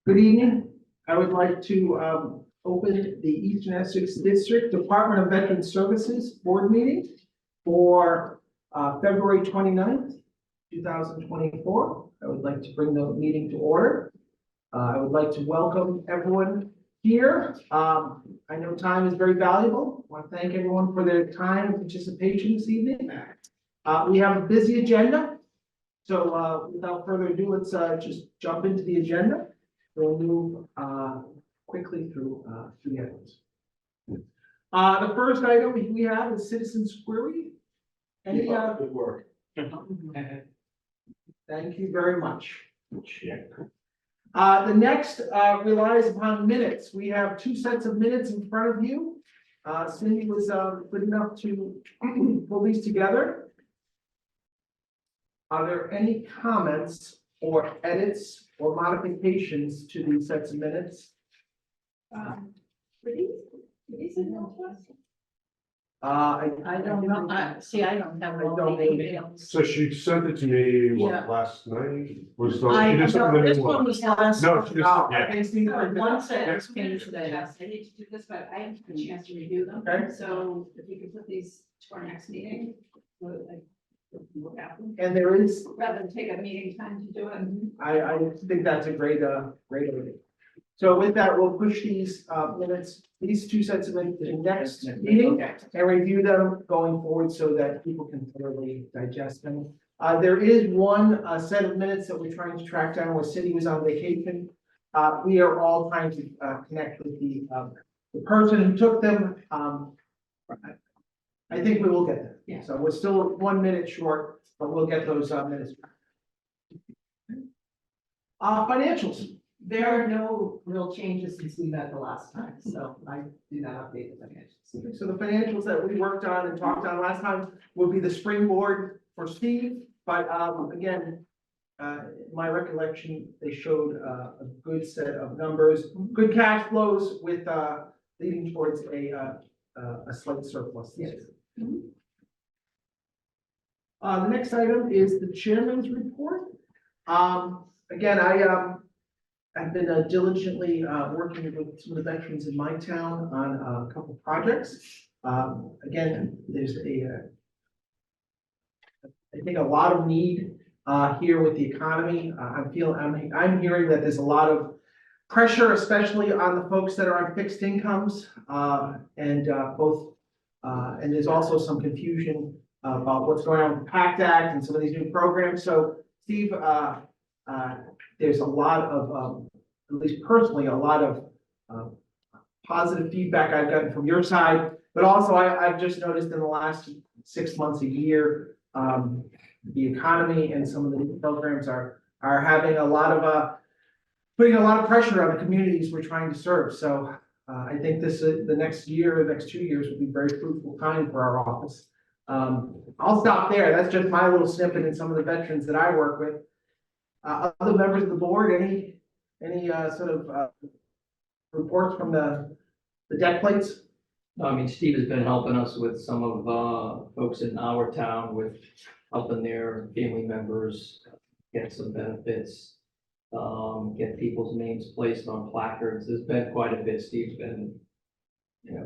Good evening. I would like to open the Eastern Essex District Department of Veteran Services Board meeting for February 29th, 2024. I would like to bring the meeting to order. I would like to welcome everyone here. I know time is very valuable. I want to thank everyone for their time and participation this evening. We have a busy agenda. So without further ado, let's just jump into the agenda. We'll move quickly through the items. The first item we have is citizens query. Any Good work. Thank you very much. The next relies upon minutes. We have two sets of minutes in front of you. Cindy was good enough to pull these together. Are there any comments or edits or modifications to these sets of minutes? I don't know, see, I don't have all the emails. So she sent it to me, Yeah. last night? Was she I just sent know, the this new one one? was last. No, she just, I yeah. think Steve printed it One out. sentence came today. I need to do this, but I haven't had a chance to review them. Okay. So if you could put these to our next meeting, so I can look at them, And there is, rather than take a meeting time to do it. I think that's a great idea. So with that, we'll push these minutes, these two sets of minutes to the next meeting and review them going forward so that people can thoroughly digest them. There is one set of minutes that we're trying to track down where Cindy was on vacation. We are all trying to connect with the person who took them. I think we will get there. Yeah. So we're still 1 minute short, but we'll get those minutes. Financials. There are no real changes since we met the last time, so I do not update the financials. So the financials that we worked on and talked on last time will be the springboard for Steve, but again, my recollection, they showed a good set of numbers, good cash flows with leading towards a slight surplus. Yes. The next item is the chairman's report. Again, I've been diligently working with some of the veterans in my town on a couple projects. Again, there's I think a lot of need here with the economy. I'm hearing that there's a lot of pressure, especially on the folks that are on fixed incomes, and there's also some confusion about what's going on with the PACT Act and some of these new programs. So, Steve, there's a lot of, at least personally, a lot of positive feedback I've gotten from your side, but also I've just noticed in the last 6 months, a year, the economy and some of the new programs are having a lot of, putting a lot of pressure on the communities we're trying to serve. So I think the next year, the next 2 years will be very fruitful time for our office. I'll stop there. That's just my little snippet in some of the veterans that I work with. Other members of the board, any sort of reports from the deck plates? I mean, Steve has been helping us with some of folks in our town with helping their family members get some benefits, get people's names placed on placards. There's been quite a bit. Steve's been,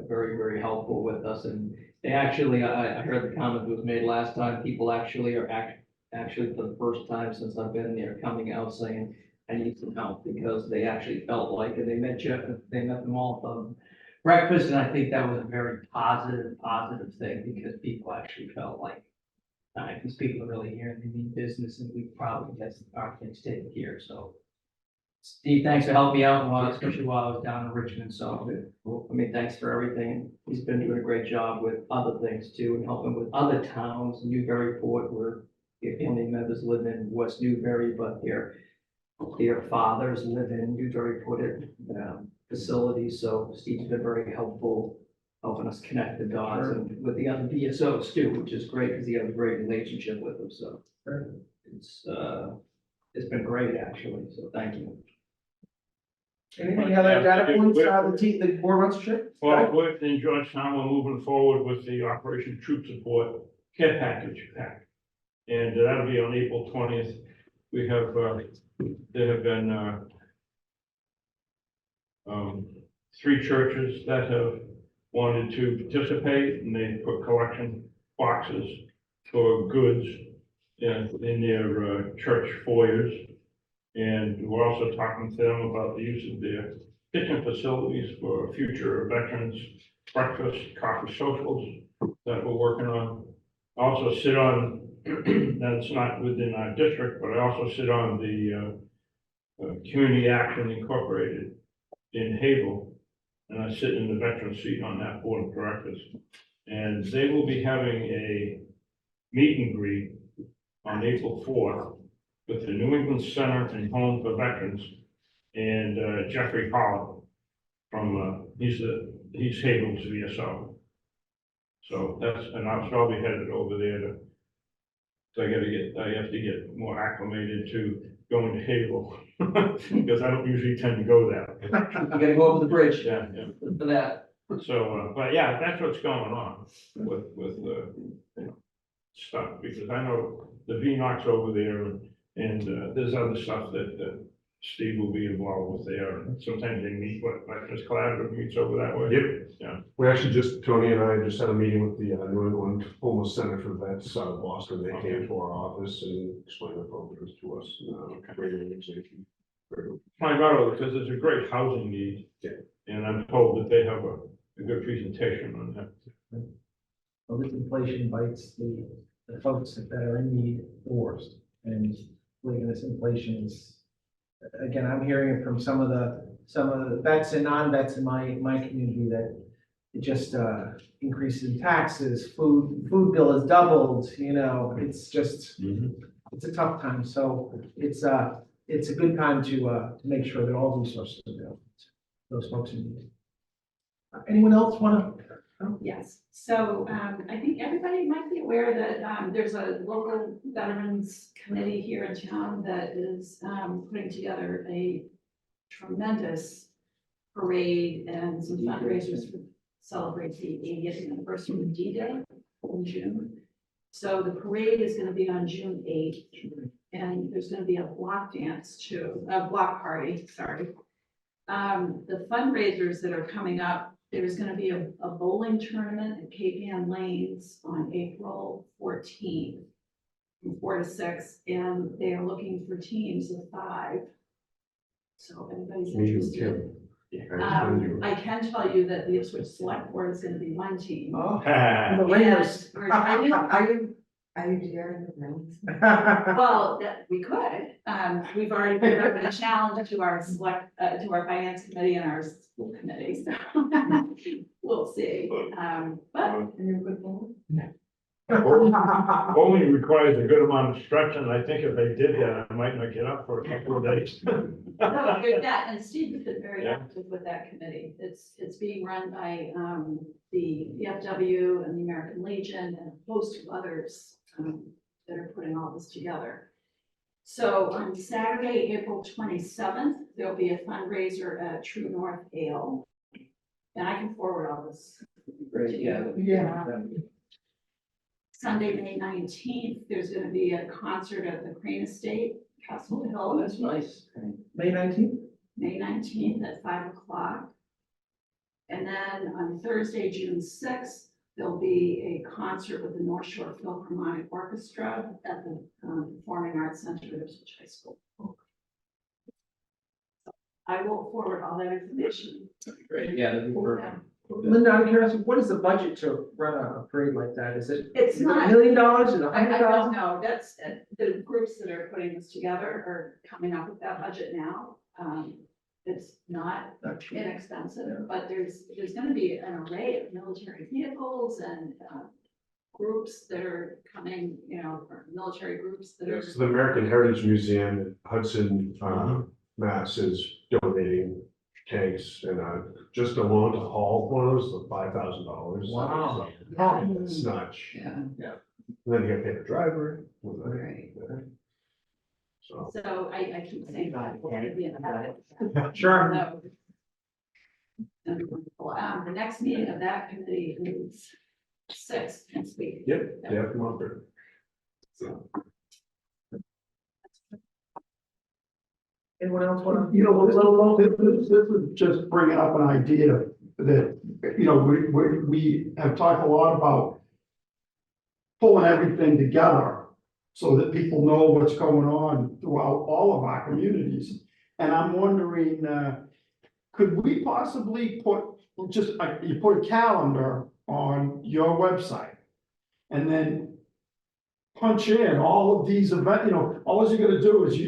very, very helpful with us. And they actually, I heard the comment that was made last time, people actually are actually for the first time since I've been there coming out saying, I need some help, because they actually felt like, and they met them all from breakfast, and I think that was a very positive thing, because people actually felt like, these people are really here and they mean business, and we probably get our things taken here. So Steve, thanks for helping me out, especially while I was down in Richmond. So, I mean, thanks for everything. He's been doing a great job with other things too, and helping with other towns, Newburyport, where your family members live in West Newbury, but their fathers live in Newburyport facilities. So Steve's been very helpful, helping us connect the dots and with the other DSOs too, which is great because he has a great relationship with them. So it's been great actually. So thank you. Any other data points, the board wants to share? Well, in Georgetown, we're moving forward with the Operation Troop Support Care Package Pack. And that'll be on April 20th. We have, there have been, 3 churches that have wanted to participate, and they put collection boxes for goods in their church foyers. And we're also talking to them about the use of their kitchen facilities for future veterans breakfast, coffee socials that we're working on. I also sit on, that's not within our district, but I also sit on the Community Action Incorporated in Havel. And I sit in the veteran seat on that board of directors. And they will be having a meet and greet on April 4th with the New England Center and Home for Veterans and Jeffrey Holland from, he's Havel's VSO. So that's, and I'll be headed over there to, so I have to get more acclimated to going to Havel. Because I don't usually tend to go there. You gotta go over the bridge Yeah, for that. so, but yeah, that's what's going on with, stuff, because I know the VNOC's over there and there's other stuff that Steve will be involved with there. And sometimes they meet, Veterans Collaborative meets over that way. Yep. Yeah. We actually Tony and I just had a meeting with the New England Homeless Center for Vets out of Boston. They came to our office and explained the programs to us. Very organization. Find out, because there's a great housing need. Yeah. And I'm told that they have a good presentation on that. Well, this inflation bites the folks that are in need the worst. And believe this inflation is, again, I'm hearing it from some of the vets and non-vets in my community that it just increases in taxes, food bill has doubled, it's just, it's a tough time. So it's a good time to make sure that all resources are available to those folks in need. Anyone else want to? Yes, so I think everybody might be aware that there's a local veterans committee here in town that is putting together a tremendous parade and some fundraisers to celebrate the 80th anniversary of D-Day in June. So the parade is going to be on June 8th, and there's going to be a block dance too, a block party, sorry. The fundraisers that are coming up, there's going to be a bowling tournament at Cape Ann Lanes on April 14th from 4 to 6, and they are looking for teams of 5. So if anybody's interested. I can tell you that the Ipswich Select Board is going to be one team. Oh, Ah. the Raiders. And we're trying to- Are you daring the rounds? Well, that we could, we've already put up a challenge to our to our finance committee and our school committee, so we'll see. But And you're good for Bowling requires a good amount of stretching. I think if they did that, I might not get up for a couple of days. no, there's that, and Steve has been very Yeah. active with that committee. It's being run by the VFW and the American Legion and a host of others that are putting all this together. So on Saturday, April 27th, there'll be a fundraiser at True North Ale. And I can forward all this. Great, yeah. Yeah. Sunday, May 19th, there's gonna be a concert at the Crane Estate, Castle Hill. Oh, that's nice. May 19th? May 19th at 5 o'clock. And then on Thursday, June 6th, there'll be a concert with the North Shore Philharmonic Orchestra at the Performing Arts Center at Ipswich High School. I will forward all that information. Great, yeah, that'd be perfect. Linda, I'm curious, what is the budget to run a parade like that? Is it It's $1 not, million? Is it I don't 100,000? know, that's, the groups that are putting this together are coming up with that budget now. It's not inexpensive, but there's gonna be an array of military vehicles and groups that are coming, or military groups that are. So the American Heritage Museum in Hudson, Mass is donating tanks and just alone to haul one of those, is $5,000. Wow. It's not, Yeah. and then you gotta pay the driver. Right. So. So I keep saying that. we'll be in that. Sure. No. The next meeting of that committee is 6th next week. Yep, day after Monday. Anyone else want to? You know, this is just bringing up an idea that, you know, we have talked a lot about pulling everything together so that people know what's going on throughout all of our communities. And I'm wondering, could we possibly put, just, you put a calendar on your website and then punch in all of these events, you know, all you're gonna do is,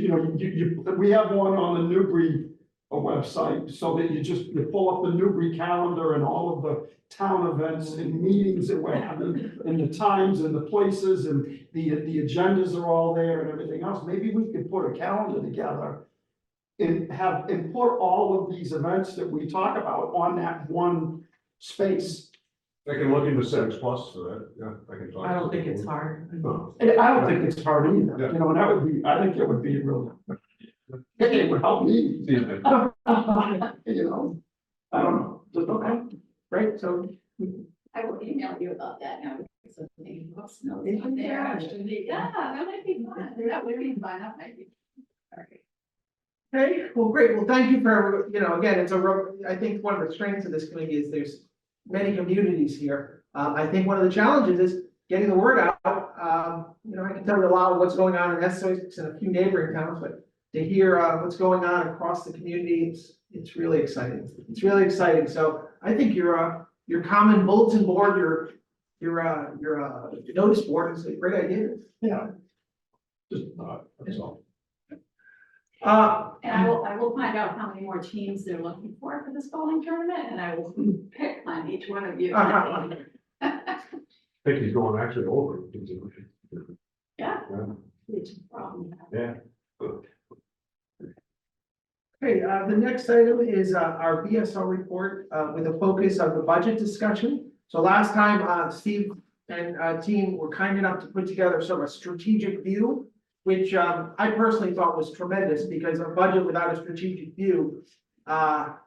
we have one on the Newbury website, so that you pull up the Newbury calendar and all of the town events and meetings that we're having, and the times and the places, and the agendas are all there and everything else. Maybe we could put a calendar together and put all of these events that we talk about on that one space. I can look into Essex Plus for that, yeah, I can talk. I don't think it's hard. No. And I don't think it's hard either, Yeah. you know, and that would be, I think it would be really, it would help me, you know, I don't know, just, okay. Right, so, I will email you about that now. So maybe books notes on there. Actually, yeah, that might be fun. That would be fun. That might be. All right. okay, well, great, well, thank you for, again, I think one of the strengths of this committee is there's many communities here. I think one of the challenges is getting the word out. I can tell you a lot of what's going on in Essex and a few neighboring towns, but to hear what's going on across the community, it's really exciting. It's really exciting. So I think your common bulletin board, your notice board is a great idea. Yeah. Just, that's all. And I will find out how many more teams they're looking for this bowling tournament, and I will pick on each one of you. I think he's going actually over. Yeah. Yeah. It's a problem. Yeah. Okay, the next item is our BSO report with a focus on the budget discussion. So last time, Steve and team were kind enough to put together sort of a strategic view, which I personally thought was tremendous, because a budget without a strategic view, I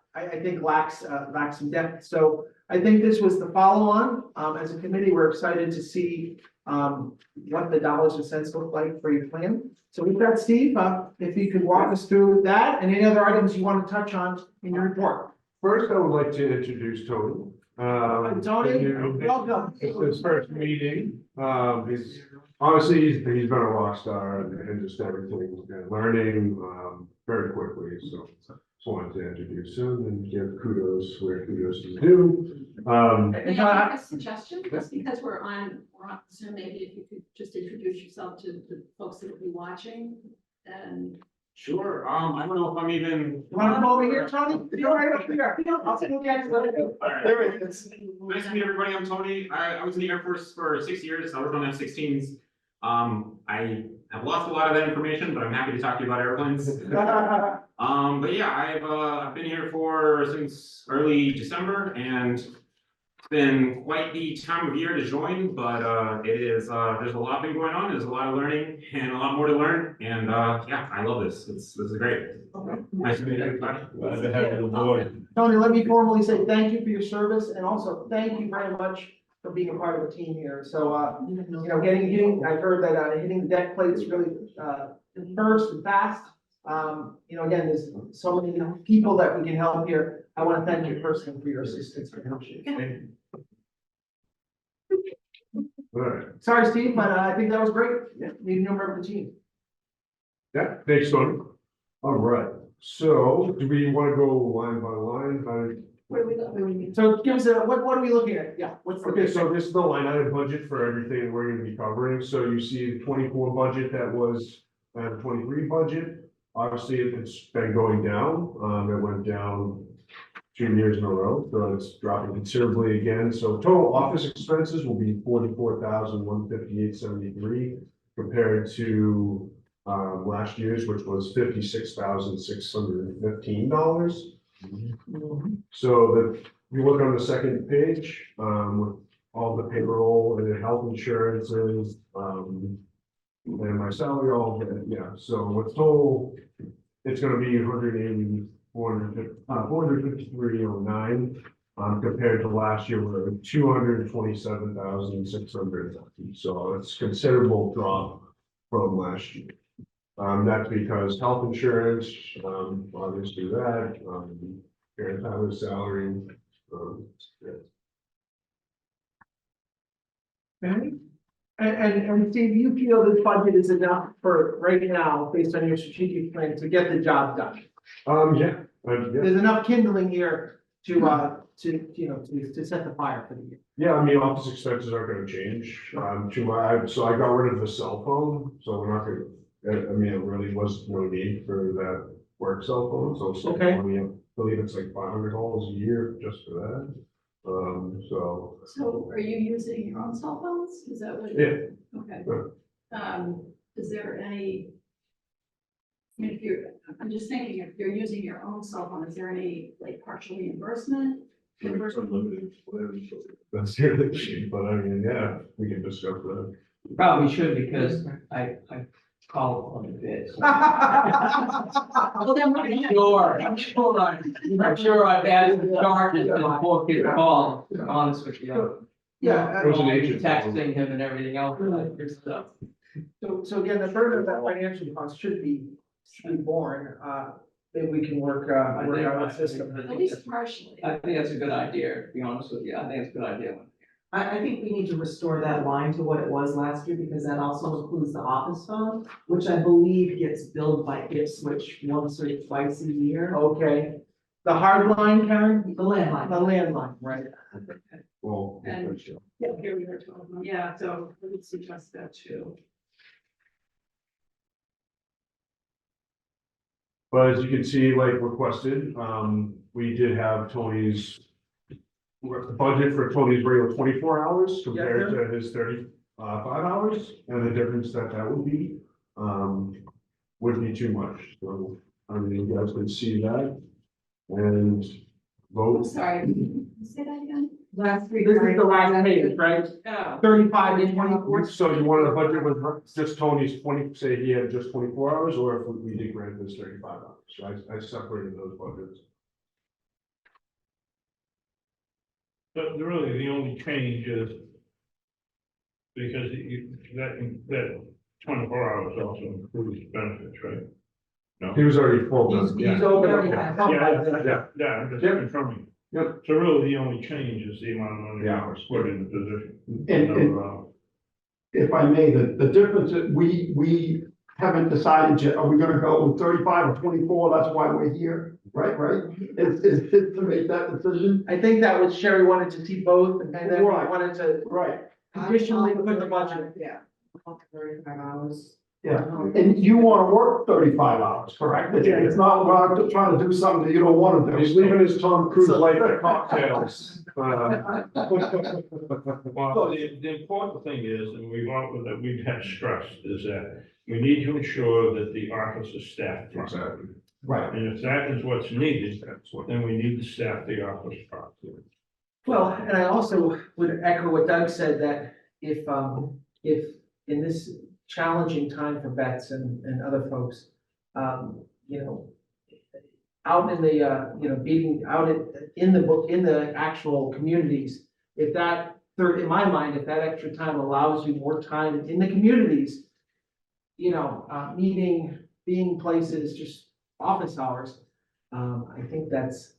think lacks some depth. So I think this was the follow-on. As a committee, we're excited to see what the dollars and cents look like for your plan. So with that, Steve, if you could walk us through that and any other items you want to touch on in your report. First, I would like to introduce Tony. Tony, welcome. It's his first meeting. He's been a rock star and just everything, and learning very quickly. So just wanted to introduce him and give kudos where kudos is due. May I make a suggestion, just because we're on Zoom, maybe if you could just introduce yourself to the folks that will be watching, and. Sure, I don't know if I'm even. You want to come over here, Tony? You're right up here. I'll see you guys later. There it is. Nice to meet everybody, I'm Tony, I was in the Air Force for 6 years, I worked on F-16s. I have lost a lot of that information, but I'm happy to talk to you about airplanes. But yeah, I've been here since early December, and it's been quite the time of year to join, but it is, there's a lot been going on, there's a lot of learning and a lot more to learn, and yeah, I love this, this is great. Nice to meet everybody. Glad to have you aboard. Tony, let me formally say thank you for your service, and also thank you very much for being a part of the team here. So, I've heard that hitting the deck plates really first and fast. Again, there's so many people that we can help here. I want to thank you personally for your assistance and help. All right. Sorry, Steve, but I think that was great. Being a member of the team. Yeah, thanks, Tony. All right, so do we want to go line by line? Where we go? So give us what are we looking at? Yeah. Okay, so this is the line item budget for everything we're gonna be covering. So you see the 24 budget that was 23 budget. Obviously, it's been going down. It went down 2 years in a row, so it's dropping considerably again. So total office expenses will be 44,158.73 compared to last year's, which was $56,615. So if you look on the second page, with all the payroll and the health insurances, and my salary, so what's total, it's gonna be 453.09, compared to last year, where 227,600. So it's considerable drop from last year. That's because health insurance, obviously that, parent time salary, yeah. Okay. And Steve, you feel this budget is enough for right now, based on your strategic plan, to get the job done? Yeah, yeah. There's enough kindling here to, you know, to set the fire for the year. Yeah, I mean, office expenses are gonna change, so I got rid of the cell phone, so we're not gonna, I mean, it really was no need for that work cell phone, so. Okay. I mean, I believe it's like $500 a year just for that, so. So are you using your own cell phones? Is that what? Yeah. Okay. Yeah. Is there any? I mean, if you're, I'm just thinking, if you're using your own cell phone, is there any like partial reimbursement? Unlimited, whatever, that's the other issue, but I mean, yeah, we can discuss that. Probably should, because I call on the bids. Well, then we're gonna. I'm sure I've added the charges and poor kid call, to be honest with you. Yeah, It was an agent. Texting him and everything else, good stuff. so again, the burden of that financial cost should be borne, then we can work on the system. At least partially. I think that's a good idea, to be honest with you, I think it's a good idea. I think we need to restore that line to what it was last year, because that also includes the office phone, which I believe gets billed by Ipswich once or twice a year. Okay, the hard line, Karen? The landline. The landline, right? Well. And- Yeah, here we are, 12 months. Yeah, so I would suggest that too. But as you can see, like requested, we did have Tony's budget for Tony's regular 24 hours compared to his 35 hours, and the difference that would be too much. So, I mean, you guys can see that and I'm vote. sorry, say that again? Last This is the last page, right? Oh, 35 and 24. So you wanted a budget with just Tony's 20, say he had just 24 hours, or if we did grant this 35 hours? So I separated those budgets. But really, the only change is because that 24 hours also includes benefits, right? No? He was already full He's, time. he's over. Yeah. Yeah, I'm just Yep. confirming. Yep. So really, the only change is the amount of money Yeah. hours put in the position. And So, if I may, the difference that we haven't decided yet, are we gonna go with 35 or 24? That's why we're here, right? Is it to make that decision? I think that was Sherry wanted to see both, and then we Right. wanted to Right, conditionally put the budget. Yeah. 35 hours. yeah. And you wanna work 35 hours, correct? It's not, we're not trying to do something that you don't wanna do. He's leaving his Tom Cruise life at cocktails. Well, the important thing is, and we've had stressed, is that we need to ensure that the office is staffed. properly. Exactly. Right. And if that is what's needed, That's what. then we need to staff the office properly. Well, and I also would echo what Doug said, that if in this challenging time for vets and other folks, you know, out in the, you know, being out in the actual communities, if that in my mind, if that extra time allows you more time in the communities, you know, meeting, being places, just office hours, I think that's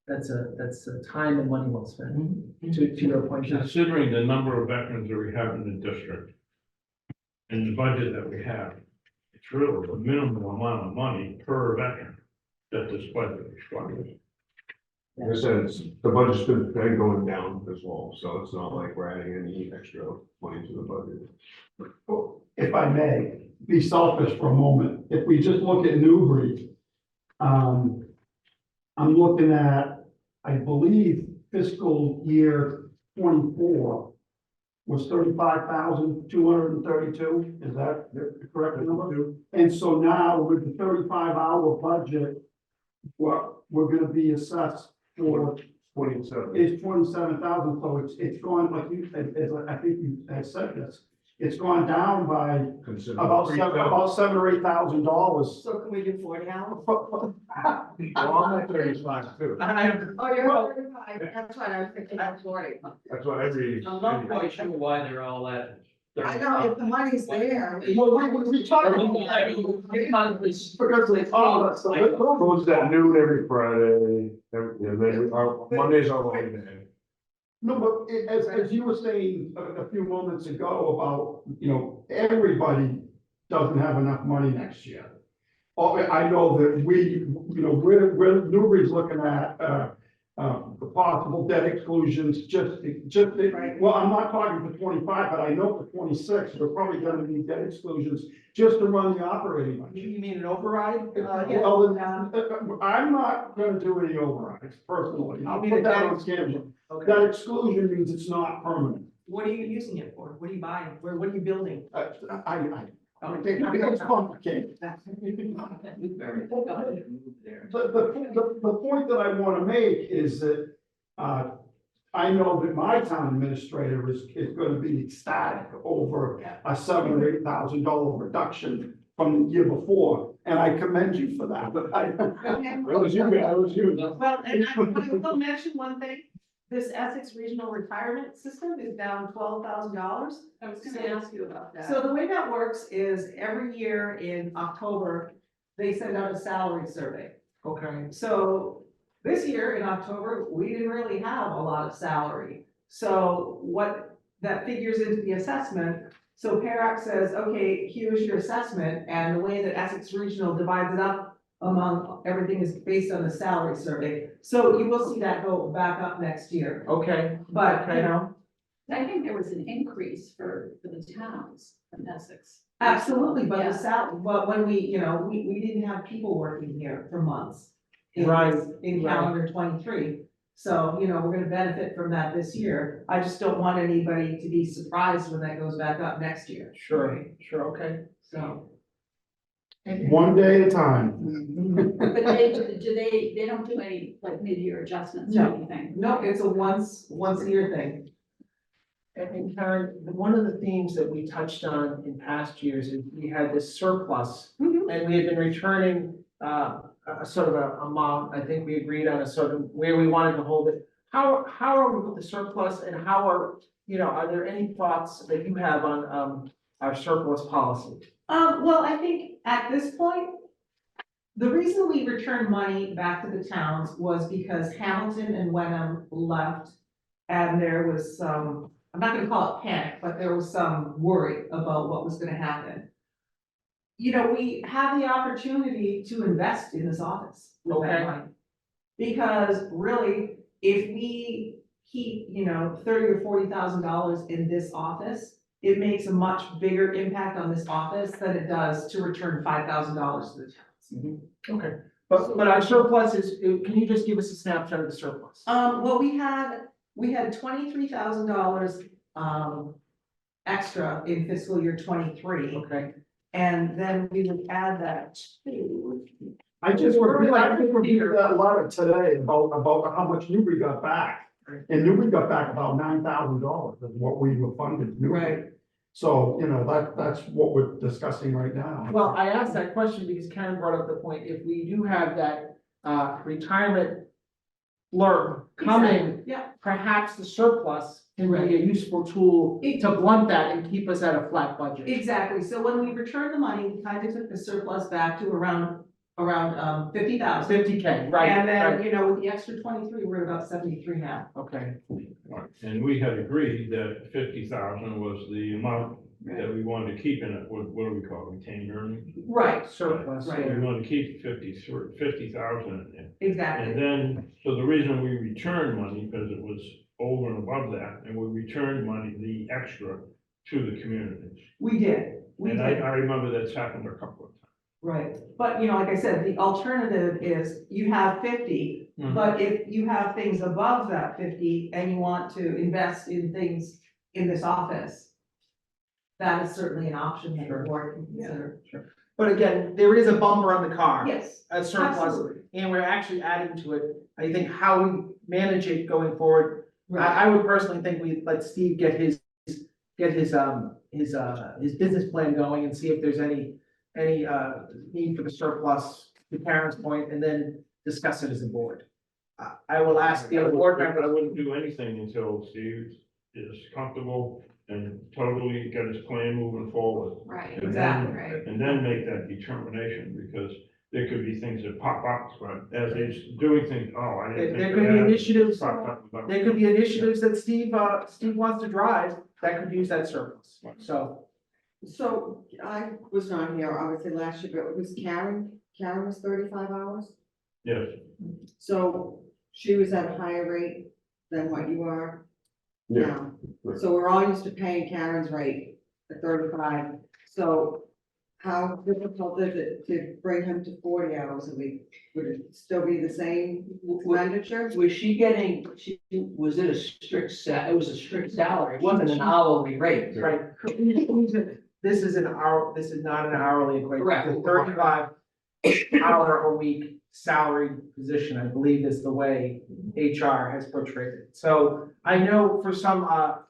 a time and money well spent, to your point, Josh. Considering the number of veterans that we have in the district and the budget that we have, it's really the minimum amount of money per veteran that this budget requires. Like I said, the budget's been going down as well, so it's not like we're adding any extra money to the budget. If I may, be selfish for a moment, if we just look at Newbury, I'm looking at, I believe fiscal year 24 was 35,232, is that the correct number? And so now with the 35-hour budget, we're gonna be assessed for 27. is 27,000, so it's gone, like you, as I think you had said this, it's gone down by about $7,000 or $8,000. So can we do 40 hours? Well, I'm at 35 too. Oh, you're 35, that's what I was thinking, 40. That's what every. I'm not quite sure why they're all at I know, if the money's there. Well, we talk about that. Because they call us. Closes at noon every Friday, and then our Mondays are long day. No, but as you were saying a few moments ago about, everybody doesn't have enough money next year. Oh, I know that we're Newbury's looking at, the possible debt exclusions, well, I'm not talking for 25, but I know for 26, we're probably gonna need debt exclusions just to run the operating budget. You mean an override? Yeah. Well, then, I'm not gonna do any overrides personally, I'll put that on camera. Okay. That exclusion means it's not permanent. What are you using it for? What are you buying? What are you building? I think it's complicated. The point that I want to make is that, I know that my town administrator is going to be ecstatic over a $7,000 or $8,000 reduction from the year before, and I commend you for that, but I. That was you, man, that was you. Well, and I will mention one thing, this Essex Regional Retirement System is down $12,000. I was gonna ask you about that. So the way that works is every year in October, they send out a salary survey. Okay. So this year in October, we didn't really have a lot of salary. So what that figures into the assessment, so PARAC says, okay, here's your assessment, and the way that Essex Regional divides it up among, everything is based on the salary survey. So you will see that go back up next year, Okay. but, I think there was an increase for the towns in Essex. absolutely, but Yeah. but when we didn't have people working here for months. Right, In calendar 23, so, we're gonna benefit from that this year. I just don't want anybody to be surprised when that goes back up next year, Sure, okay. so. One day at a time. But they don't do any like mid-year adjustments or No. anything? No, it's a once a year thing. And Karen, one of the themes that we touched on in past years is we had this surplus. Mhm. And we had been returning, a sort of a amount, I think we agreed on a sort of where we wanted to hold it. How are we with the surplus and are there any thoughts that you have on, our surplus policy? Well, I think at this point, the reason we returned money back to the towns was because Hamilton and Wenham left. And there was some, I'm not gonna call it panic, but there was some worry about what was gonna happen. We have the opportunity to invest in this office with that Okay. money. Because really, if we keep, $30,000 or $40,000 in this office, it makes a much bigger impact on this office than it does to return $5,000 to the towns. Okay, but our surplus can you just give us a snapshot of the surplus? Well, we had $23,000, extra in fiscal year 23, Okay. and then we would add that to. I think we're reading that letter today about how much Newbury got back. And Newbury got back about $9,000 is what we were funded. Newbury. Right. So, that's what we're discussing right now. Well, I asked that question because Karen brought up the point, if we do have that, retirement blurb coming, Yeah, perhaps the surplus can be a useful tool to blunt that and keep us at a flat budget. exactly. So when we returned the money, we kind of took the surplus back to around 50,000. 50K, right, And then, right, with the extra 23, we're about 73 now. okay, And we had agreed that 50,000 was the amount that we wanted to keep in it, what do we call it, retained earnings? Right, surplus, Right. We wanted to keep 50,000 in there. exactly. And then, so the reason we returned money, because it was over and above that, and we returned money, the extra, to the communities. We did. And I remember that's happened a couple of times. Right, but like I said, the alternative is you have 50, but if you have things above that 50 and you want to invest in things in this office, that is certainly an option that the board can consider. but again, there is a bumper on the car. Yes, A surplus, absolutely. and we're actually adding to it, I think how we manage it going forward. Right. I would personally think we let Steve get his business plan going and see if there's any need for the surplus, to Karen's point, and then discuss it as a board. I will ask the other board members. I wouldn't do anything until Steve is comfortable and totally get his plan moving forward. Right, And exactly, then- right. And then make that determination, because there could be things that pop up, but as he's doing things, oh, I didn't think There of could be that. initiatives, Pop up, pop up. there could be initiatives that Steve wants to drive that could use that surplus, so. So I was not here, obviously, last year, but it was Karen was 35 hours. Yes, So she was at a higher rate than what you are Yeah. now. Right. So we're all used to paying Karen's rate at 35. So how difficult is it to bring him to 40 hours a week? Would it still be the same expenditure? Was she getting, was it a it was a strict salary, it wasn't an hourly rate. Right. This is not an hourly equation. Correct. It's a 35 hour a week salaried position, I believe is the way HR has portrayed it. So I know for some,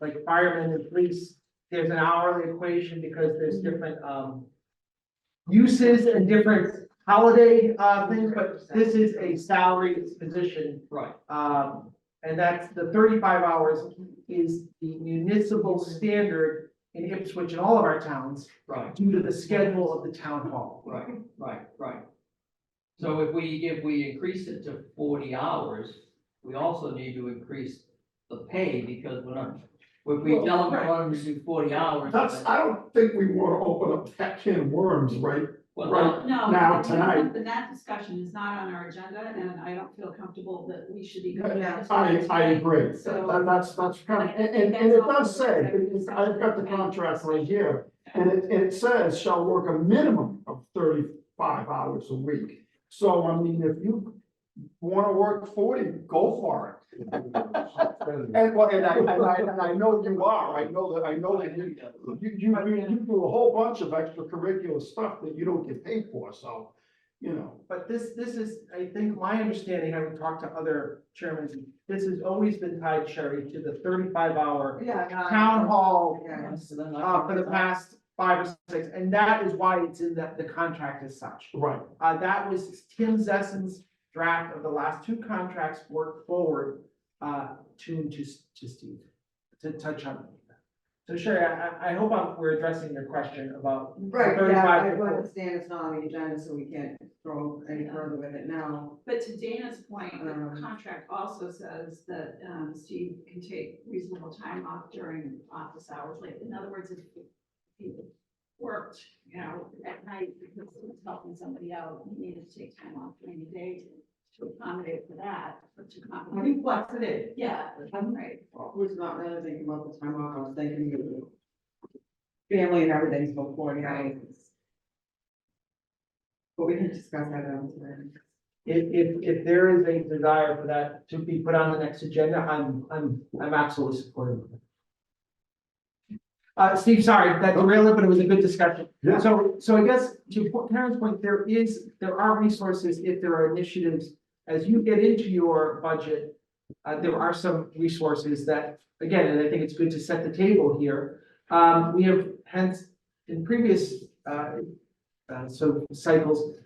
like firemen and police, there's an hourly equation because there's different, uses and different holiday, things, but this is a salaried position. Right. And that's the 35 hours is the municipal standard in Ipswich and all of our towns Right, due to the schedule of the town hall. right. So if we increase it to 40 hours, we also need to increase the pay, because we're not, if we tell them we're going to do 40 hours. I don't think we wanna open up that can of worms, right? Well, Right. No, Now, and tonight- that discussion is not on our agenda, and I don't feel comfortable that we should be going Yeah, this I way. agree, So- that's kind of, and it does say, I've got the contract right here, and it says shall work a minimum of 35 hours a week. So, I mean, if you wanna work 40, go for it. And, well, and I know you are, I know that you do a whole bunch of extracurricular stuff that you don't get paid for, so, you know. But this is, I think, my understanding, having talked to other chairmen, this has always been tied, Sherry, to the 35 hour Yeah. town hall Yeah. So then for the past 5 or 6, and that is why it's in the contract as such. Right. That was Tim Zessen's draft of the last 2 contracts worked forward, to Steve, to touch on. So Sherry, I hope we're addressing your question about. Right, 35 yeah, I to 40. understand it's not on the agenda, so we can't go any further with it now. But to Dana's point, the contract also says that, Steve can take reasonable time off during office hours, like, in other words, if he worked, at night because he was helping somebody out, he needed to take time off during the day to accommodate for that, or to accommodate. Flex it in. Yeah, right. I was not really thinking about the time off, I was thinking of the family and everything's before 40 hours. But we can discuss that today. If there is a desire for that to be put on the next agenda, I'm absolutely supportive of it. Steve, sorry, that derailed it, but it was a good discussion. Yeah. So I guess to Karen's point, there are resources if there are initiatives, as you get into your budget, there are some resources that, again, and I think it's good to set the table here. We have hence in previous, cycles,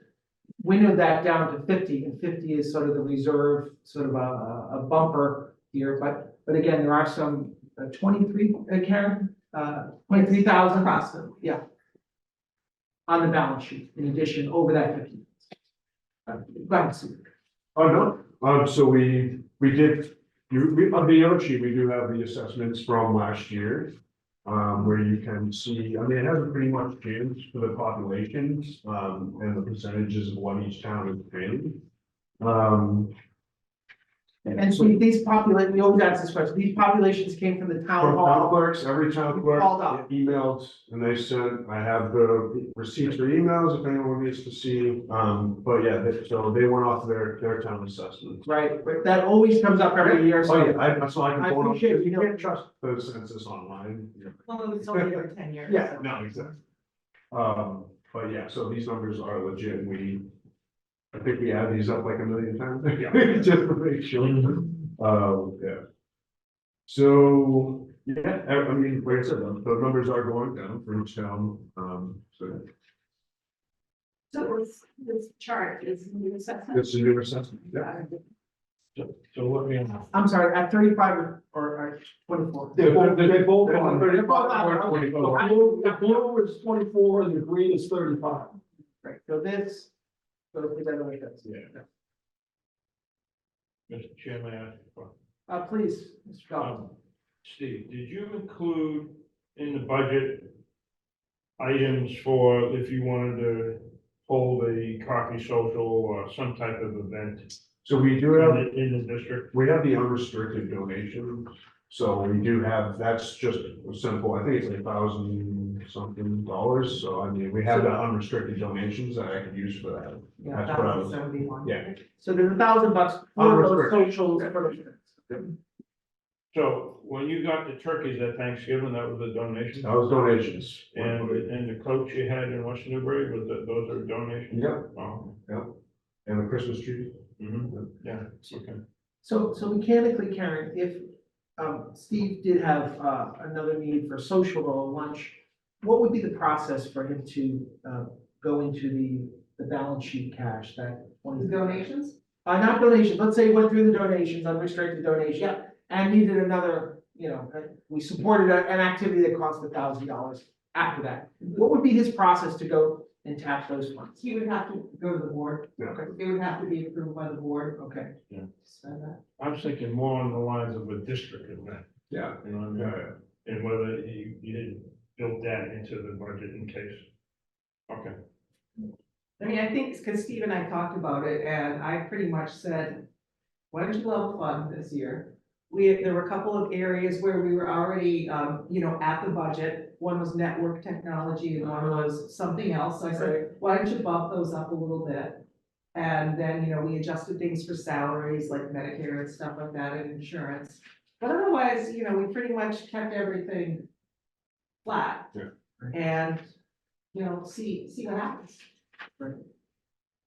winnowed that down to 50, and 50 is sort of the reserve, sort of a bumper here, but again, there are some 23, Karen, 23,000. Approximately. Yeah. On the balance sheet, in addition, over that 50. Go ahead, Sue. Oh, no, so we did, on the other sheet, we do have the assessments from last year. Where you can see, I mean, it hasn't pretty much changed for the populations, and the percentages of what each town is paying. And so these we always ask this question, these populations came from the town From town hall. clerks, every town clerk Called up. emailed, and they sent, I have the receipts for emails if anyone needs to see. But yeah, so they went off their town assessments. Right, but that always comes up every year, Oh, yeah, so. that's why I I can pull it up, appreciate you you can't trust the census online. Well, it's only every 10 years. Yeah. No, exactly. But yeah, so these numbers are legit, I think we add these up like a million times, just to make sure. Yeah. So, yeah, I mean, like I said, the numbers are going down for each town, so So this chart is new assessment. it's a new assessment, yeah. So let me, I'm sorry, at 35 or 24? They're both on. They're both on. The blue is 24 and the green is 35. Right, so this, so if that makes sense. Yeah. Mr. Chairman, I ask a question. Please, Mr. Collins. Steve, did you include in the budget items for if you wanted to hold a coffee social or some type of event So we do have, in the district? we have the unrestricted donations, so we do have, that's just a simple, I think it's $1,000 something dollars, so I mean, we have the unrestricted donations that I could use for that. Yeah, That's what I was, 1,071. yeah. So there's $1,000 for those Unrestricted. socials for those. So when you got the turkeys at Thanksgiving, that was a donation? That was donations. And the coach you had in West Newbury, was that, those are donations? Yep, Oh, and the Christmas tree. yeah, okay. So mechanically, Karen, if, Steve did have, another need for social or lunch, what would be the process for him to, go into the balance sheet cash, that? The donations? Not donations, let's say he went through the donations, unrestricted donation, and needed another, we supported an activity that cost $1,000 after that. What would be his process to go and tap those funds? He would have to go to the board. Yeah. It would have to be approved by the board. Okay, Spend that. I was thinking more on the lines of a district event, Yeah, you know, what I mean? yeah, And whether you didn't build that into the budget in case. Okay. I mean, I think, because Steve and I talked about it, and I pretty much said, why don't you level fund this year? There were a couple of areas where we were already, at the budget. One was network technology and one was something else. So I said, why don't you bump those up a little bit? And then, we adjusted things for salaries like Medicare and stuff like that and insurance. But otherwise, we pretty much kept everything flat. Yeah. And, see what happens.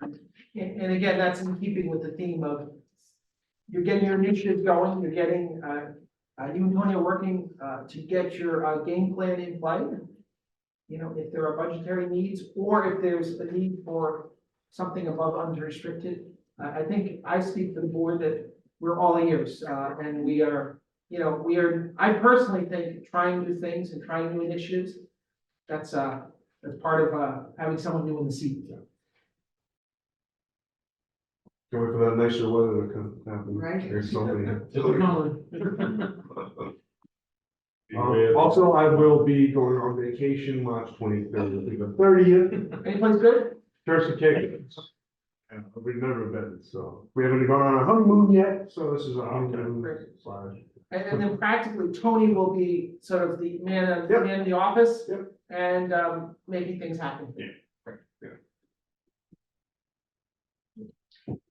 and again, that's in keeping with the theme of, you're getting your initiative going, you're getting, you and Tony are working, to get your, game plan in play. If there are budgetary needs, or if there's a need for something above unrestricted, I think I speak for the board that we're all ears, and we are, I personally think trying new things and trying new initiatives, that's part of, having someone new in the seat. can wait for that nicer weather to come happen. Right. There's so many. Also, I will be going on vacation March 23rd to the 30th. Any place good? Turkey tickets. And we've never been, so we haven't gone on a honeymoon yet, so this is a honeymoon. Slash. And then practically, Tony will be sort of the man Yep. in the office. Yep. And, making things happen. Yeah.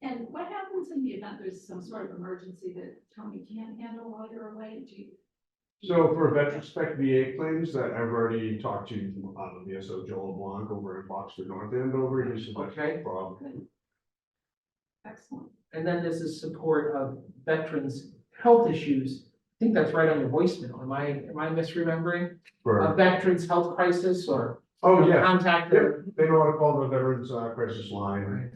And what happens in the event there's some sort of emergency that Tony can't handle while you're away? Do you? So for veteran spec VA claims that I've already talked to, the VSO Joel LeBlanc over in Boxford, North Andover, he said that's no Okay. problem. Excellent. And then this is support of veterans' health issues. I think that's right on your voicemail. Am I misremembering? A For, veterans' health crisis or? oh, yeah. Contact Yeah, them. they know how to call the veterans crisis line,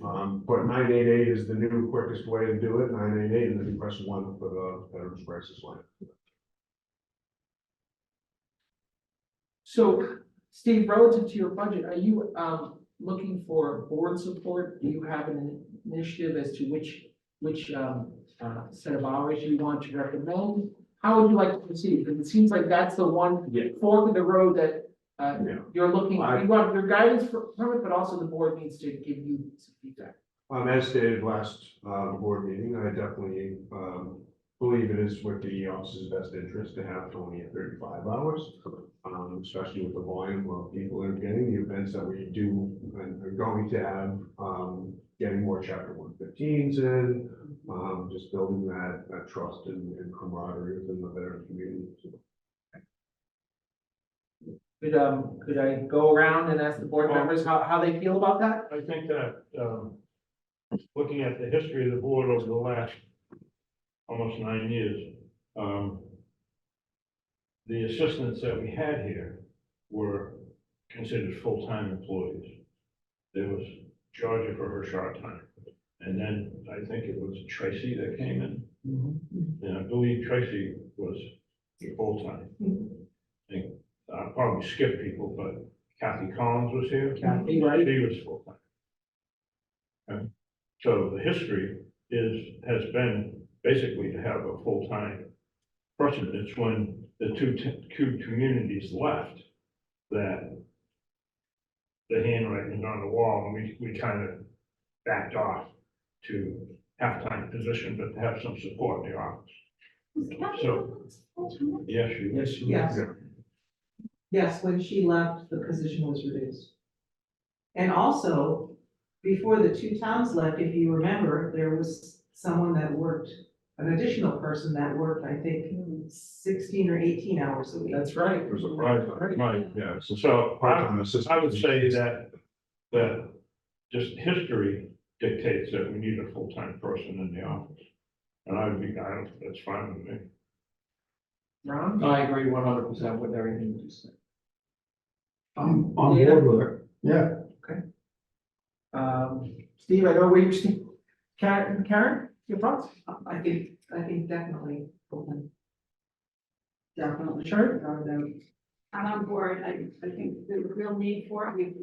but 988 is the new quickest way to do it, 988, and then you press 1 for the veterans crisis line. So, Steve, relative to your budget, are you, looking for board support? Do you have an initiative as to which, set of hours you want to recommend? How would you like to proceed? Because it seems like that's the one Yeah. fork in the road that, Yeah. you're looking, I- you want your guidance from it, but also the board needs to give you some feedback. As stated last, board meeting, I definitely, believe it is with the office's best interest to have Tony at 35 hours. Especially with the volume of people that are getting the events that we do and are going to have, getting more chapter 115s in, just building that trust and camaraderie within the veteran community. Could I go around and ask the board members how they feel about that? I think that, looking at the history of the board over the last almost 9 years, the assistants that we had here were considered full-time employees. There was Georgia for her short time, And then I think it was Tracy that came in, Mm-hmm. and I believe Tracy was the full-time. I think, I probably skipped people, but Kathy Collins was here. Kathy, right? She was full-time. Okay. So the history has been basically to have a full-time person. It's when the two communities left that the handwriting on the wall, and we kind of backed off to half-time position, but to have some support in the office. Was Kathy So- Collins full-time? Yes, you. Yes, you Yes. Yeah. Yes, when she left, the position was reduced. And also, before the two towns left, if you remember, there was someone that worked, an additional person that worked, I think, 16 or 18 hours a week. That's right. It was a private, Right, yeah, it's a so part-time I assistant. would say that just history dictates that we need a full-time person in the office. And that's fine with me. Ron? I agree 100% with everything you just said. I'm on board with it, yeah. Steve, I know where you're Steve. Karen, your thoughts? I think definitely. Definitely. Sure. Without a doubt. I'm on board. I think there's a real need for it.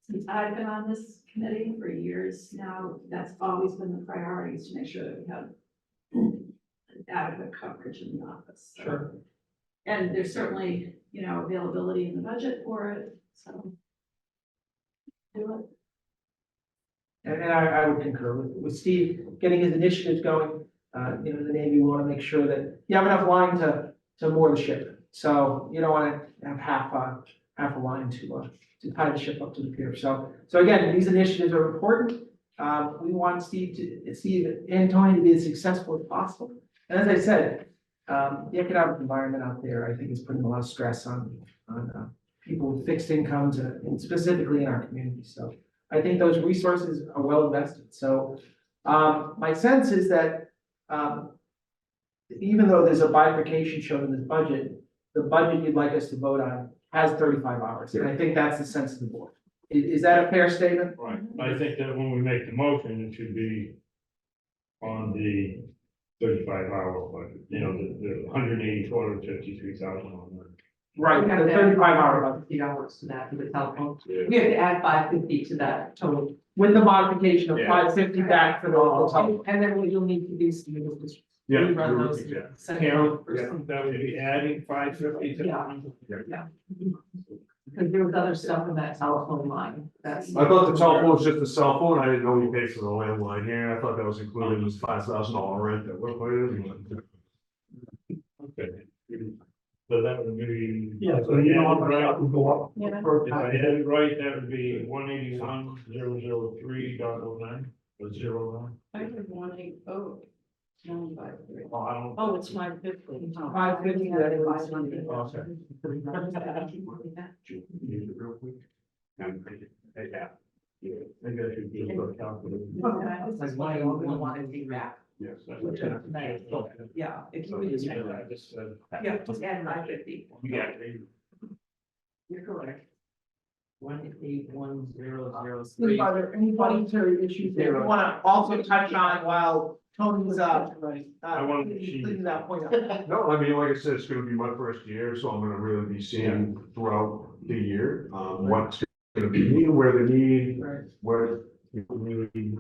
Since I've been on this committee for years now, that's always been the priority, is to make sure that we have adequate coverage in the office. So- Sure. And there's certainly, availability in the budget for it, so. Do it. And I would concur with Steve, getting his initiatives going. The Navy, we want to make sure that you have enough line to moor the ship. So you don't want to have half a line to tie the ship up to the pier. So again, these initiatives are important. We want Steve and Tony to be as successful as possible. And as I said, the economic environment out there, I think, is putting a lot of stress on people with fixed incomes and specifically in our community. So I think those resources are well invested. So my sense is that even though there's a bifurcation shown in this budget, the budget you'd like us to vote on has 35 hours. And I think that's the sense of the board. Is that a fair statement? Right, I think that when we make the motion, it should be on the 35-hour budget, the 184 to 53,000 on that. Right, We have the to add 35 hour, 50 hours to that for the telephone. Yeah. We have to add 550 to that total. with the modification of Yeah. 550 back for the hotel. And then what you'll need to do is you just Yeah. rerun those. Yeah. send Karen, them first. that would be adding 550 to. Yeah. Because there was other stuff in that telephone line, that's. I thought the telephone was just a cell phone, I didn't know we paid for the landline here, I thought that was included in this $5,000 rent that we're putting in. Okay. So that would be. Yeah, so you know, that would go up. Yeah. per If I package. had it right, that would be 181,003.09, or 09. I heard 180, 953. Oh, I don't. Oh, it's 550. 550, that is- Use it real quick. And, yeah. Yeah, maybe I should do a calculator. That's why I don't want to take back. Yes. that's Which okay. is nice. Yeah, if you So, would just, yeah, I just said. yeah, just add 550. Yeah. You're correct. 181,003. Steve, are there any budgetary issues that you want to also touch on while Tony's I wanted to see- cleaning that point up? No, I mean, like I said, it's gonna be my first year, so I'm gonna really be seeing throughout the year, what's gonna be needed, where the need, Right. where people need.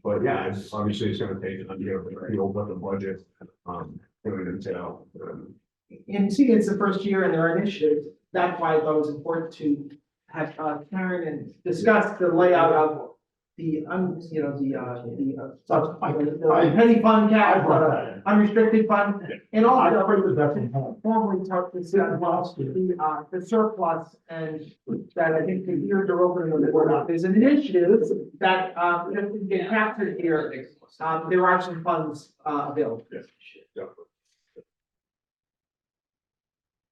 But yeah, it's obviously it's gonna take a year to build up the budget, going into. And see, it's the first year and there are initiatives. That's why I thought it was important to have Karen and discuss the layout of the, the penny fund cap, unrestricted fund, and I also printed that from home. formally talk this the surplus and that I think the ears are open when the board up. There's an initiative that, if we get captured here, there are some funds, available. Yes, definitely.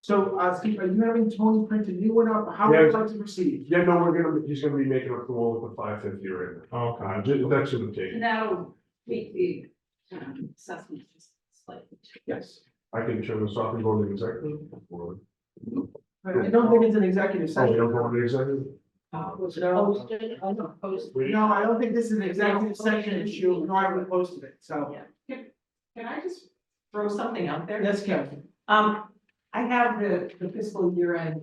So, Steve, are you having Tony print a new one up? How would you like to proceed? Yeah, no, he's gonna be making up the one with the 550 right now. Okay. That's gonna take. And that'll tweak the assessment just slightly. Yes. I can turn this off and go to the executive. Or- I don't think it's an executive Oh, we session. don't go to the executive? Was it No. posted? Posted. No, I don't think this is an executive session issue, nor have we posted it, so. Can I just throw something out there? Yes, Kevin. I have the fiscal year end,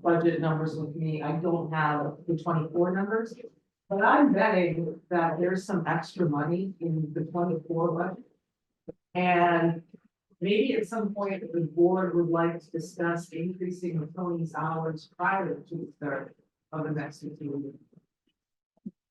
budget numbers with me. I don't have the 24 numbers. But I'm betting that there's some extra money in the 24 budget. And maybe at some point, the board would like to discuss increasing the Tony's hours prior to the start of the next fiscal year.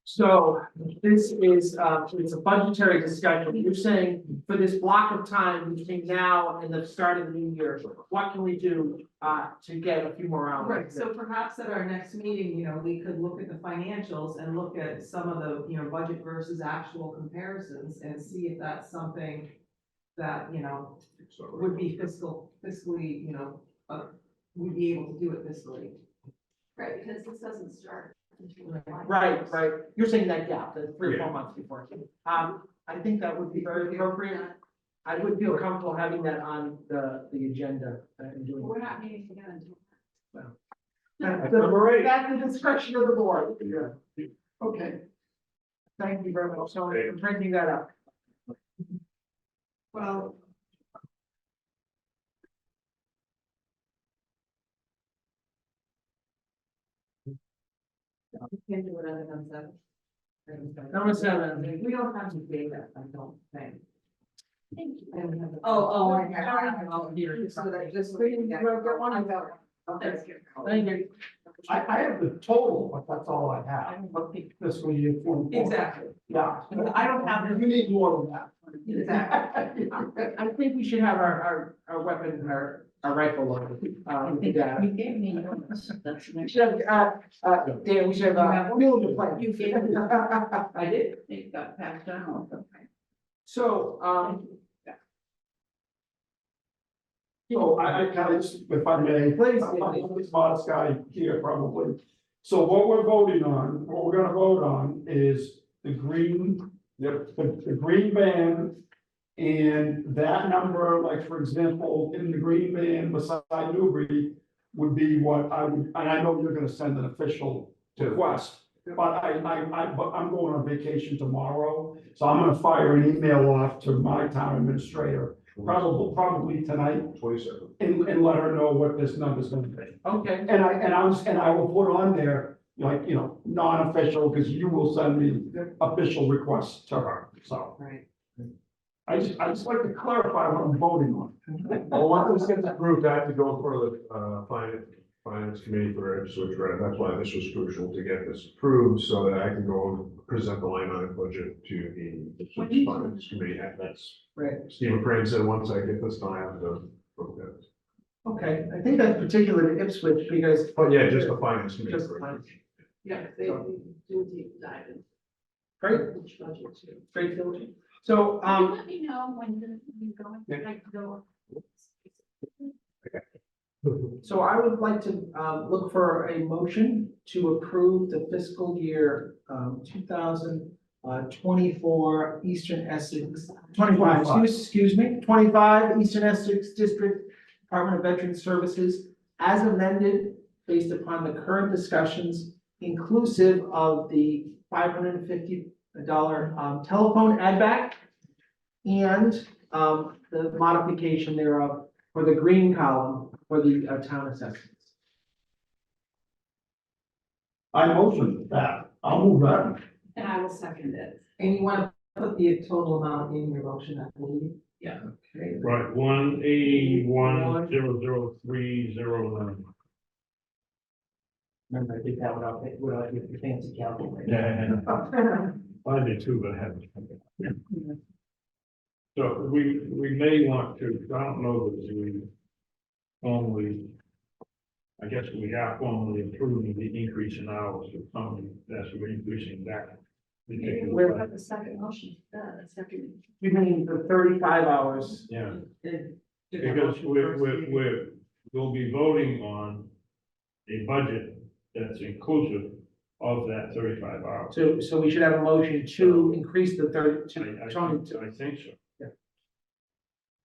So this is, it's a budgetary discussion. You're saying for this block of time between now and the start of the new year, what can we do, to get a few more hours? Right, so perhaps at our next meeting, we could look at the financials and look at some of the, budget versus actual comparisons and see if that's something that, would be fiscally, we'd be able to do it fiscally. Right, because this doesn't start until. Right. You're saying that gap, the 3 or 4 Yeah. months before. I think that would be very appropriate. I would feel comfortable having that on the agenda and doing. We're not meeting again until. Number 8. That's the discretion of the board. Okay. Thank you very much, so for bringing that up. Well. Can't do it other than seven. Number 7. We don't have to pay that, I don't think. Thank you. I don't have the- Oh, I okay. have here. So that just. Get one of those. Okay. Thank you. I have the total, but that's all I have, but fiscal year 24. Exactly. Yeah. I don't have You need more than that. Exactly. I think we should have our weapon, our rifle loaded, with the data. You gave me yours, that's the We next. should have, Dan, we should have, field the plan. You gave me. I did. It got passed down. So, So I kind of, just, if I may, Please. I'm the smartest guy here probably. So what we're voting on, what we're gonna vote on is the green, the green band. And that number, like, for example, in the green band beside Newbury would be what I would, and I know you're gonna send an official request. But but I'm going on vacation tomorrow, so I'm gonna fire an email off to my town administrator, probably tonight, 27. and let her know what this number's gonna be. okay, And I will put on there, like, non-official, because you will send me official requests to her, so. Right. I just like to clarify what I'm voting on. Well, once this gets approved, I have to go for the, finance committee for switch grant. That's why this was crucial to get this approved, so that I can go and present the line item budget to the finance committee. And that's, right, Stephen Crane said, once I get this done, I have to approve that. okay, I think that's particular to Ipswich because. But yeah, just the finance committee. Just the finance. Yeah, they do a deep dive in Great, each budget too. great diligence. So, Can you let me know when you're going? Yeah. I can go. So I would like to, look for a motion to approve the fiscal year, 2024 Eastern Essex, 25, excuse me, 25 Eastern Essex District Department of Veteran Services as amended based upon the current discussions, inclusive of the $550 telephone add back and, the modification thereof for the green column for the town assessments. I motion that, I'll move that. And I will second it. And you want to put the total amount in your motion, I believe? Okay. Right, 181,003,009. Remember, I did that without your fancy calculator. Yeah. I did too, but I haven't. So we may want to, I don't know that we formally, I guess we are formally approving the increase in hours of something that's we're increasing that. Where- But the second motion, the second. You mean the 35 hours? Yeah, Did the because motion first be- we'll be voting on a budget that's inclusive of that 35 hours. So we should have a motion to increase the 30, I Tony, to- think so.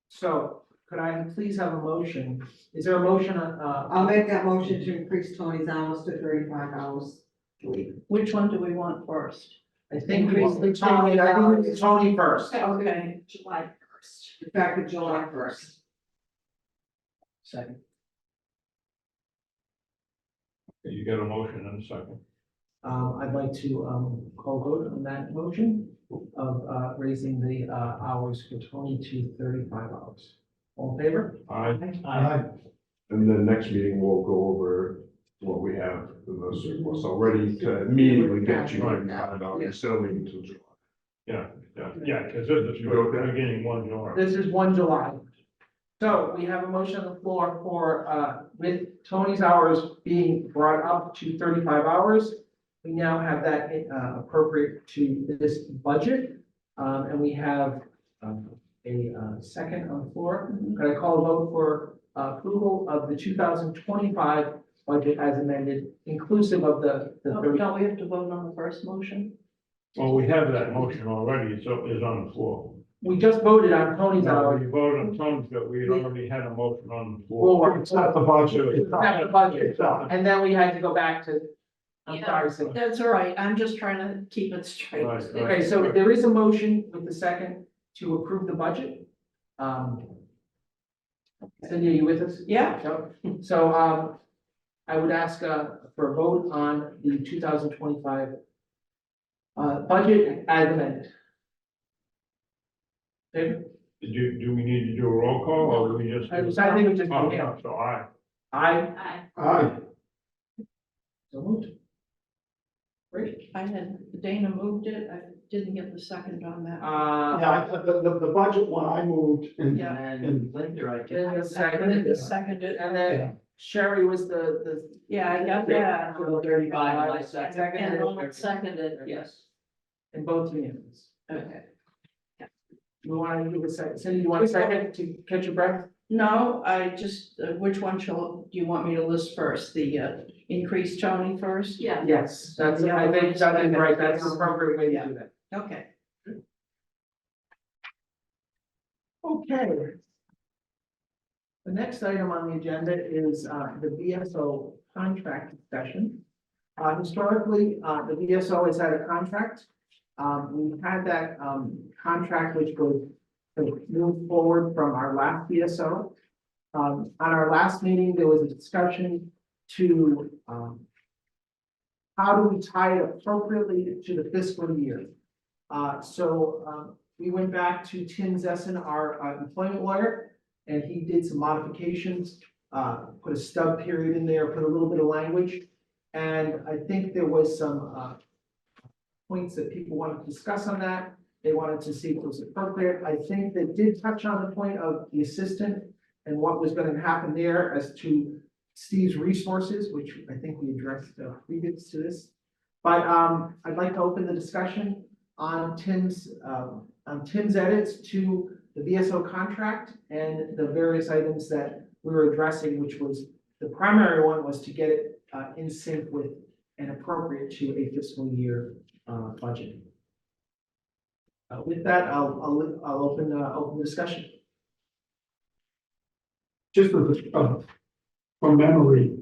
so could I please have a motion? Is there a motion on, I'll make that motion to increase Tony's hours to 35 hours. Which one do we want first? I think it's Tony first. Okay. July first. Effective July first. Second. You got a motion in a second. I'd like to, call vote on that motion of, raising the, hours for Tony to 35 hours. All in favor? Aye. And then next meeting, we'll go over what we have in the surplus already to immediately get you $5 instead of waiting until July. Yeah, because this is You go with for that? beginning 1 July. This is 1 July. So we have a motion on the floor for, with Tony's hours being brought up to 35 hours. We now have that, appropriate to this budget. And we have, a, second on the floor. Could I call a vote for approval of the 2025 budget as amended, inclusive of the Oh, 30? don't we have to vote on the first motion? Well, we have that motion already, so it's on the floor. We just voted on Tony's No, hours. we voted on Tom's, but we had already had a motion on the floor. Floor. It's not the budget. It's not the budget. It's not. And then we had to go back to, I'm Yeah. sorry, Sue. That's all right, I'm just trying to keep it straight. Right, right. Okay, so there is a motion with the second to approve the budget. Cindy, are you with us? Yeah. So, I would ask, for a vote on the 2025 budget as amended. David? Do we need to do a roll call or do we just? I think we just. Oh, yeah, so I. I, Aye. so moved. Great. I had, Dana moved it, I didn't get the second on that. Yeah, the budget one I moved and, Yeah. And Linda, I And guess. a second, Seconded, and then Sherry was the. yeah, I got that. 35, I second. And Ellen seconded, Yes. And both unanimous. okay. We want to give a second, Cindy, you want a second to catch your breath? No, I just, which one do you want me to list first? The, increased Tony first? Yeah. Yes, that's, I think that is right, that's the appropriate way to do that. Okay. Okay. The next item on the agenda is, the BSO contract discussion. Historically, the BSO has had a contract. We've had that, contract which would move forward from our last BSO. On our last meeting, there was a discussion to, how do we tie it appropriately to the fiscal year? We went back to Tim Zessen, our employment lawyer, and he did some modifications, put a stub period in there, put a little bit of language. And I think there was some, points that people wanted to discuss on that. They wanted to see if it was appropriate. I think they did touch on the point of the assistant and what was going to happen there as to Steve's resources, which I think we addressed previous to this. But I'd like to open the discussion on Tim's edits to the BSO contract and the various items that we were addressing, which was the primary one was to get it in sync with and appropriate to a fiscal year budget. With that, I'll open the discussion. Just from memory,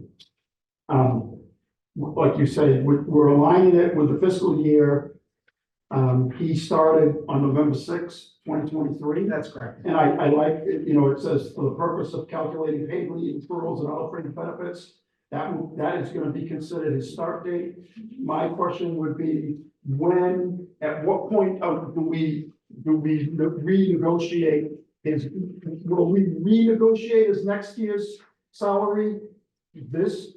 like you say, we're aligning it with the fiscal year. He started on November 6th, 2023. That's correct. And I like, it says for the purpose of calculating paid leave, referrals and other fringe benefits, that is gonna be considered his start date. My question would be, at what point do we renegotiate will we renegotiate his next year's salary this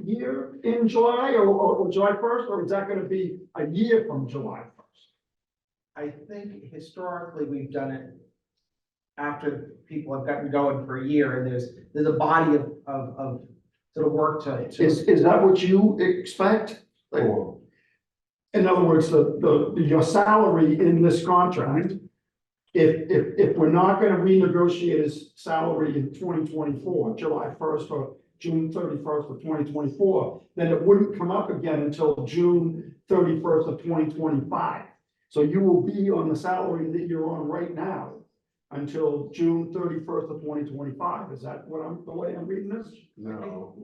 year in July or July 1st, or is that gonna be a year from July 1st? I think historically we've done it after people have gotten going for a year and there's a body of sort of work to. Is that what you expect? Like, Or in other words, your salary in this contract, if we're not gonna renegotiate his salary in 2024, July 1st or June 31st of 2024, then it wouldn't come up again until June 31st of 2025. So you will be on the salary that you're on right now until June 31st of 2025. Is that the way I'm reading this? no,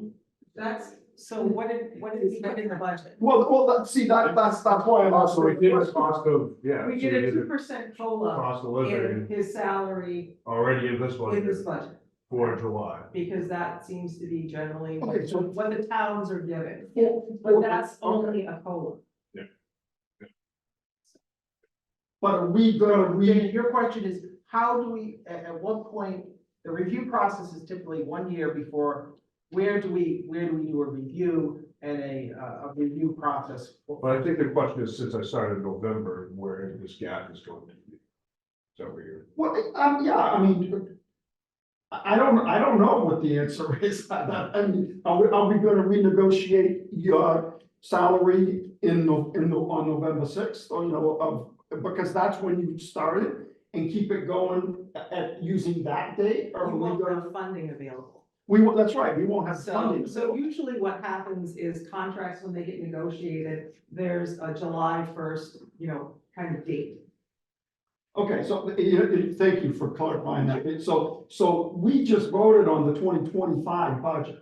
That's So what did he put in the budget? See, that's why I'm Also, we asking. did a cost of, yeah. We so did a a 2% COLA Cost of in living his salary already in this in this budget budget, for July. because that seems to be generally Okay, so- what the towns are giving. Yeah. But that's only a COLA. But are we gonna Dana, your question is, how do we, at what point, the review process is typically 1 year before, where do we do a review and a review process? But I think the question is, since I started in November, where this gap is going to be. Is that where you're? Well, yeah, I mean, I don't know what the answer is. I mean, are we gonna renegotiate your salary on November sixth, or, because that's when you started, and keep it going at using that date, or You are we won't gonna? have funding available. That's right, we won't have So, funding. so usually what happens is contracts, when they get negotiated, there's a July 1st, kind of date. Okay, so, thank you for clarifying that. So we just voted on the 2025 budget.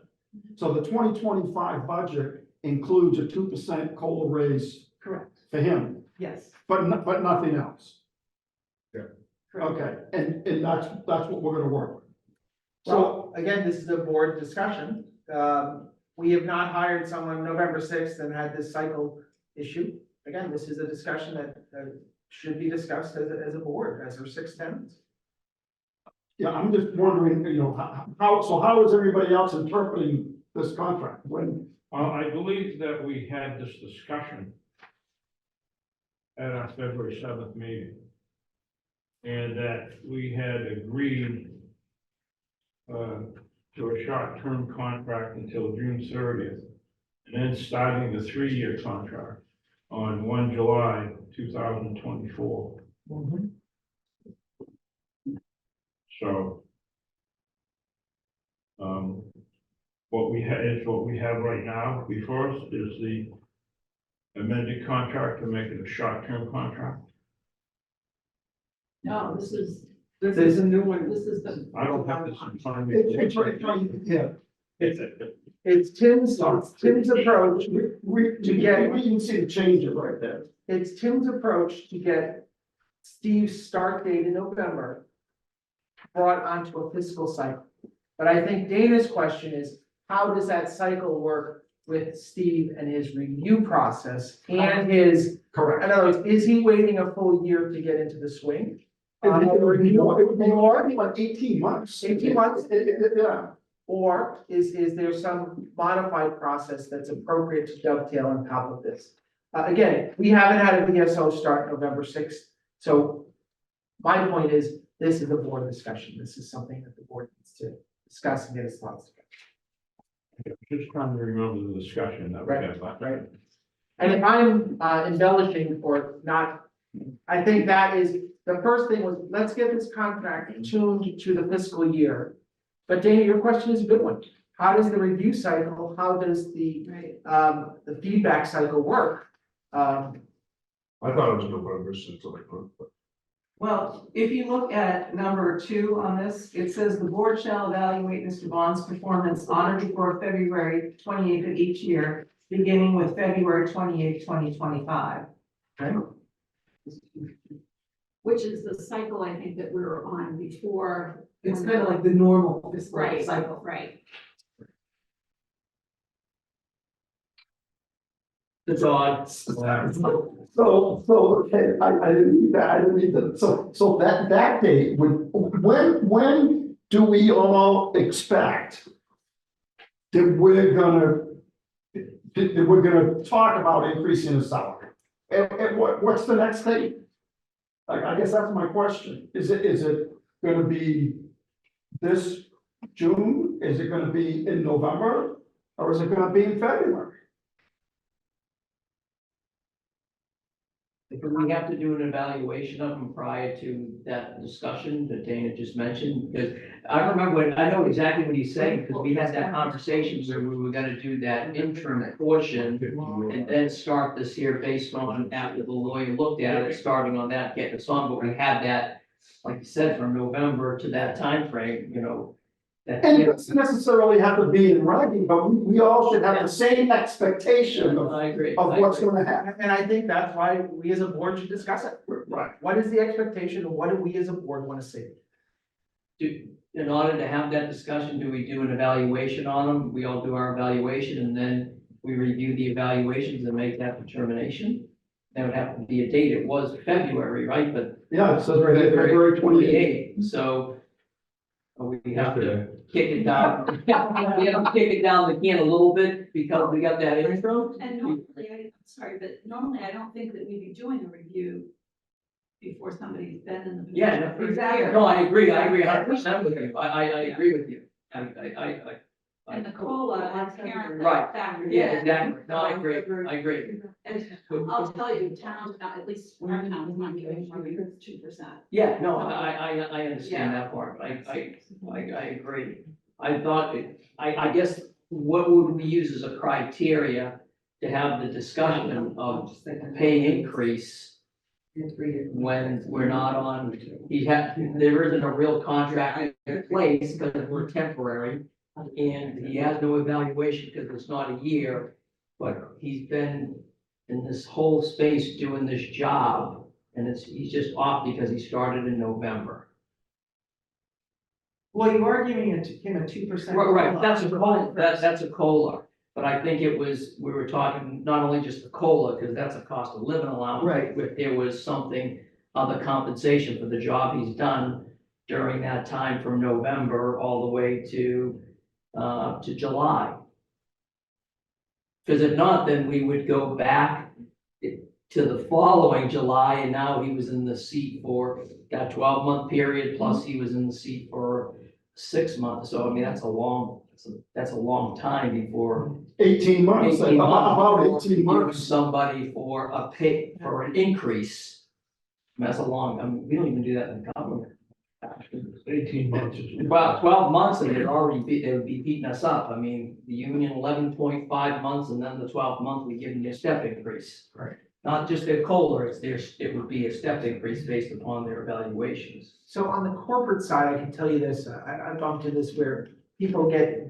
So the 2025 budget includes a 2% COLA raise Correct. for him, Yes. but nothing else. Correct. Okay, and that's what we're gonna work with. So, So, again, this is a board discussion. We have not hired someone November 6th and had this cycle issue. Again, this is a discussion that should be discussed as a board, as our 6 tenants. yeah, I'm just wondering, how is everybody else interpreting this contract? When, I believe that we had this discussion at our February 7th meeting. And that we had agreed to a short-term contract until June 30th. And then starting the 3-year contract on 1 July 2024. So what we have right now before us is the amended contract to make it a short-term contract. No, this is a new one. This is the. I don't have this in front of me. it's right, yeah. It's Tim's approach, We can see the change right there. it's Tim's approach to get Steve's start date in November brought onto a fiscal cycle. But I think Dana's question is, how does that cycle work with Steve and his review process and his, Correct. in other words, is he waiting a full year to get into the swing? It would be more, it would be Or- like 18 months. 18 months? Yeah. Or is there some modified process that's appropriate to dovetail on top of this? Again, we haven't had a VSO start November 6th, so my point is, this is a board discussion. This is something that the board needs to discuss and get its thoughts together. Just trying to remember the discussion that we had last. Right. And if I'm embellishing or not, I think that is, the first thing was, let's get this contract tuned to the fiscal year. But Dana, your question is a good one. How does the review cycle, how does the feedback cycle work? I thought it was November since I put, but Well, if you look at number 2 on this, it says the board shall evaluate Mr. Bond's performance on or before February 28th of each year, beginning with February 28th, 2025. Okay. Which is the cycle I think that we were on before. It's kind of like the normal fiscal Right, cycle. right. It's odd. So, okay, I didn't need that, so that date, when do we all expect that we're gonna talk about increasing the salary? And what's the next date? I guess that's my question. Is it gonna be this June? Is it gonna be in November? Or is it gonna be in February? Because we have to do an evaluation of them prior to that discussion that Dana just mentioned, because I remember I know exactly what he's saying, because we had that conversation where we were gonna do that interim portion and then start this here based on, after the lawyer looked at it, starting on that, getting us on, but we had that, like you said, from November to that time frame. that And it can't- doesn't necessarily have to be in writing, but we all should have the same expectation of I agree. of I what's agree. gonna happen. And I think that's why we as a board should discuss it. Right. What is the expectation and what do we as a board want to see? In order to have that discussion, do we do an evaluation on them? We all do our evaluation and then we review the evaluations and make that determination? That would have to be a date. It was February, right? But Yeah, it says right here, February 28th. 28th, so we have to kick it down. We have to kick it down the can a little bit because we got that intro. And normally, I'm sorry, but normally I don't think that we'd be doing a review before somebody's been in the position. Yeah, for a year. no, I agree 100% with you. I agree with you. I. And the COLA, as Karen Right. factored in. Yeah, exactly. No, I agree. And I'll tell you, towns, at least our town is not giving more than 2%. Yeah, no, I understand that part. I agree. I thought, I guess, what would we use as a criteria to have the discussion of pay increase when we're not on, there isn't a real contract in place because we're temporary. And he has no evaluation because it's not a year, but he's been in this whole space doing this job. And he's just off because he started in November. Well, you are giving him a 2%. Right, that's a COLA, that's a COLA. But I think we were talking not only just the COLA, because that's a cost of living allowance. Right. But there was something, other compensation for the job he's done during that time from November all the way to July. Because if not, then we would go back to the following July, and now he was in the seat for that 12-month period, plus he was in the seat for 6 months. So I mean, that's a long time before 18 months, 18 about months 18 before months. somebody for an increase. I mean, that's a long, I mean, we don't even do that in government. 18 months is. About 12 months and they would be beating us up. I mean, the union 11.5 months and then the 12th month, we give them a step increase. Right. Not just their COLA, it would be a step increase based upon their evaluations. So on the corporate side, I can tell you this, I've bumped into this where people get,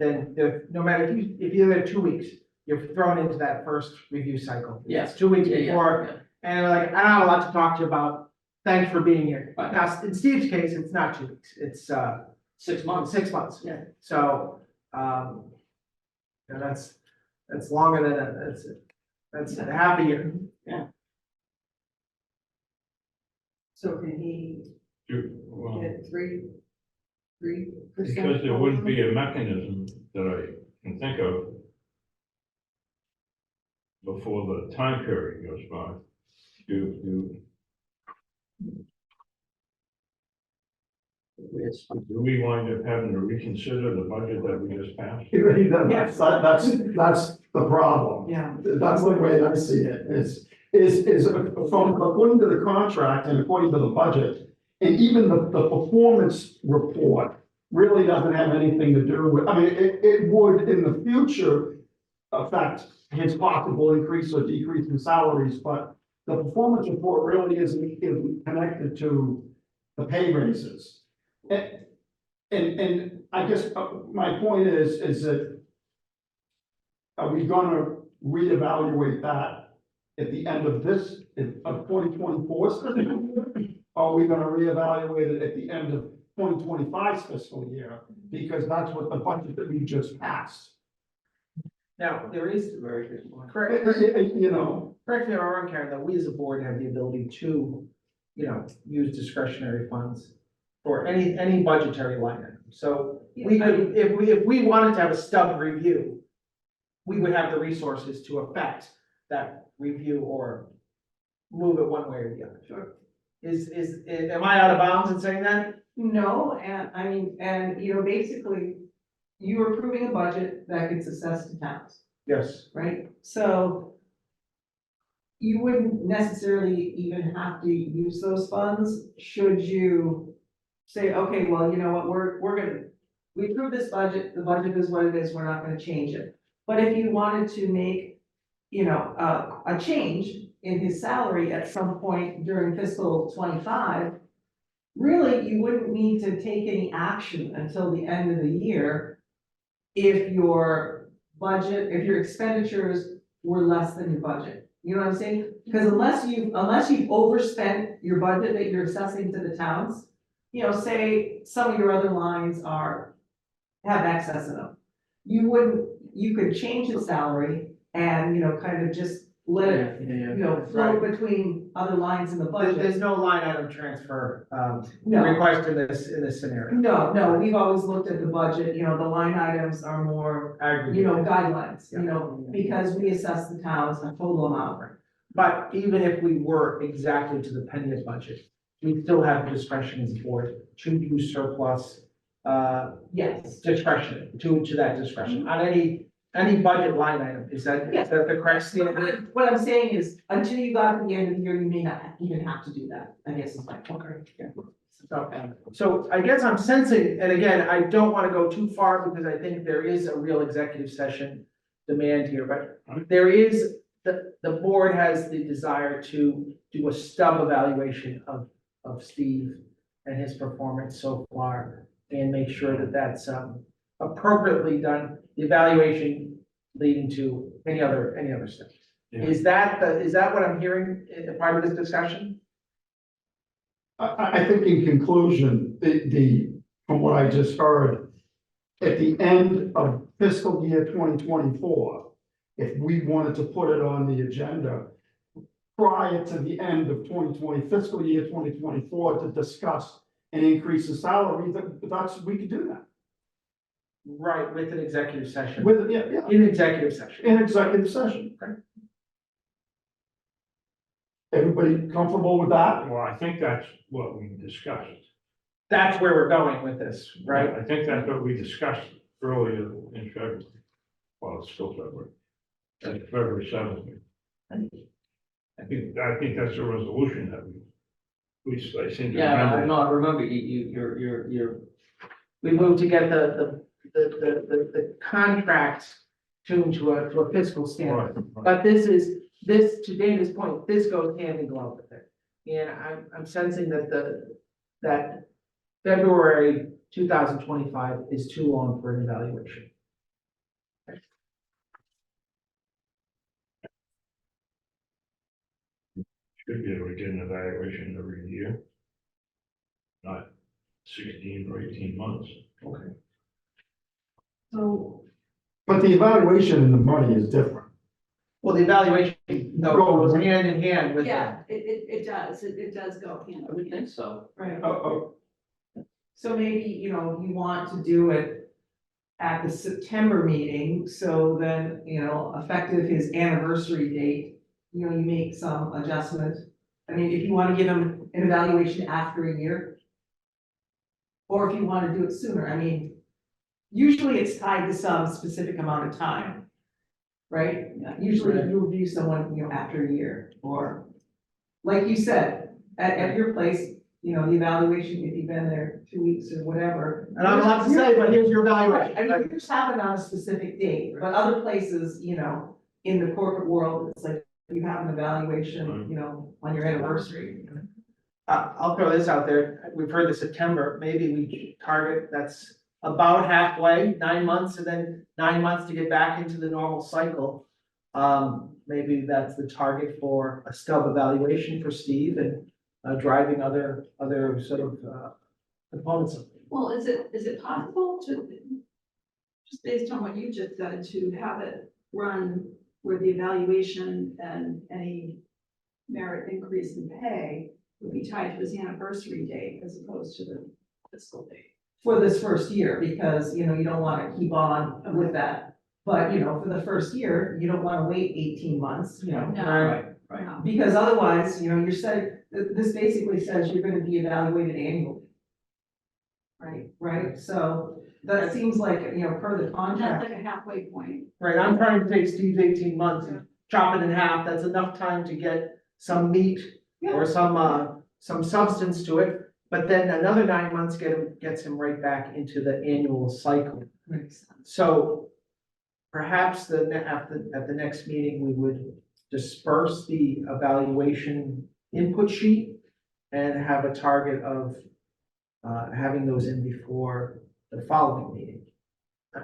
no matter if you're there 2 weeks, you're thrown into that first review cycle. Yeah. It's 2 weeks Yeah, yeah, before, yeah. and they're like, I don't have a lot to talk to you about, thanks for being here. Right. Now, in Steve's case, it's not 2 weeks, it's 6 months. 6 months. Yeah. So, that's longer than, that's half a year. So can he Well, get 3%? because there wouldn't be a mechanism that I can think of before the time period goes by. Do we wind up having to reconsider the budget that we just passed? That's the problem. Yeah. That's the way I see it, is from according to the contract and according to the budget, and even the performance report really doesn't have anything to do with, I mean, it would in the future affect his possible increase or decrease in salaries, but the performance report really isn't connected to the pay raises. And I guess my point is that are we gonna reevaluate that at the end of this, of 2024's fiscal year? Or are we gonna reevaluate it at the end of 2025's fiscal year? Because that's what the budget that we just passed. Now, there is, Very good point. correct, You know, correct me if I'm wrong, Karen, that we as a board have the ability to, use discretionary funds for any budgetary line item. So we could, if we wanted to have a stub review, we would have the resources to affect that review or move it one way or the other. Sure. Am I out of bounds in saying that? No, and I mean, basically, you are approving a budget that gets assessed to towns, Yes. right? So you wouldn't necessarily even have to use those funds, should you say, okay, well, you know what, we approved this budget, the budget is what it is, we're not gonna change it. But if you wanted to make, a change in his salary at some point during fiscal 25, really, you wouldn't need to take any action until the end of the year if your budget, if your expenditures were less than your budget. You know what I'm saying? Because unless you've overspent your budget that you're assessing to the towns, you know, say some of your other lines have excess in them. You could change the salary and, you know, kind of just let it, you know, float between other lines in the budget. There's no line item transfer, No. request in this scenario. No, we've always looked at the budget, you know, the line items are more, you know, guidelines, you know, because we assess the towns a total amount. But even if we were exactly to the penny of budget, we still have discretion as a board to use surplus, Yes. discretion, to that discretion, on any budget line item, is that the correct standard? What I'm saying is, until you got to the end of the year, you may not even have to do that, I guess is my point. So I guess I'm sensing, and again, I don't wanna go too far because I think there is a real executive session demand here, but there is, the board has the desire to do a stub evaluation of Steve and his performance so far, and make sure that that's appropriately done, the evaluation leading to any other steps. Yeah. Is that what I'm hearing in part of this discussion? I think in conclusion, from what I just heard, at the end of fiscal year 2024, if we wanted to put it on the agenda prior to the end of fiscal year 2024 to discuss an increase in salary, we could do that. Right, with an executive session. Yeah, In executive session. in executive session. Everybody comfortable with that? Well, I think that's what we discussed. That's where we're going with this, right? I think that's what we discussed earlier in February. Well, it's still February. That's February 7th. I think that's a resolution that I seem to Yeah, remember. no, I remember you're, We moved to get the contract tuned to a fiscal standard. Right. But this, to Dana's point, this goes hand in glove with it. And I'm sensing that February 2025 is too long for an evaluation. Should be able to get an evaluation every year. Not 16 or 18 months. Okay. So, But the evaluation and the money is different. Well, the evaluation goes hand in hand with Yeah, that. it does go hand I in would hand. think so. right, Oh, so maybe, you know, you want to do it at the September meeting, so then, you know, effective his anniversary date, you know, you make some adjustment. I mean, if you want to give him an evaluation after a year, or if you want to do it sooner, I mean, usually it's tied to some specific amount of time, right? Usually you review someone, you know, after a year, or, like you said, at your place, you know, the evaluation, if you've been there 2 weeks or whatever. And I'm allowed to say, but here's your Right, evaluation. I mean, you just have it on a specific date, but other places, you know, in the corporate world, it's like you have an evaluation, you know, on your anniversary. I'll throw this out there. We've heard the September, maybe we target that's about halfway, 9 months, and then 9 months to get back into the normal cycle. Maybe that's the target for a stub evaluation for Steve and driving other sort of components of it. Well, is it possible to, just based on what you just said, to have it run where the evaluation and any merit increase in pay would be tied to his anniversary date as opposed to the fiscal date? For this first year, because, you know, you don't wanna keep on with that. But, you know, for the first year, you don't wanna wait 18 months, you know. No. Right. Because otherwise, you know, you're said, this basically says you're gonna be evaluated annually. Right, so that seems like, you know, per the That's contract. like a halfway point. Right, I'm trying to take Steve's 18 months and chop it in half. That's enough time to get some meat or some substance to it. But then another 9 months gets him right back into the annual cycle. So perhaps at the next meeting, we would disperse the evaluation input sheet and have a target of having those in before the following meeting.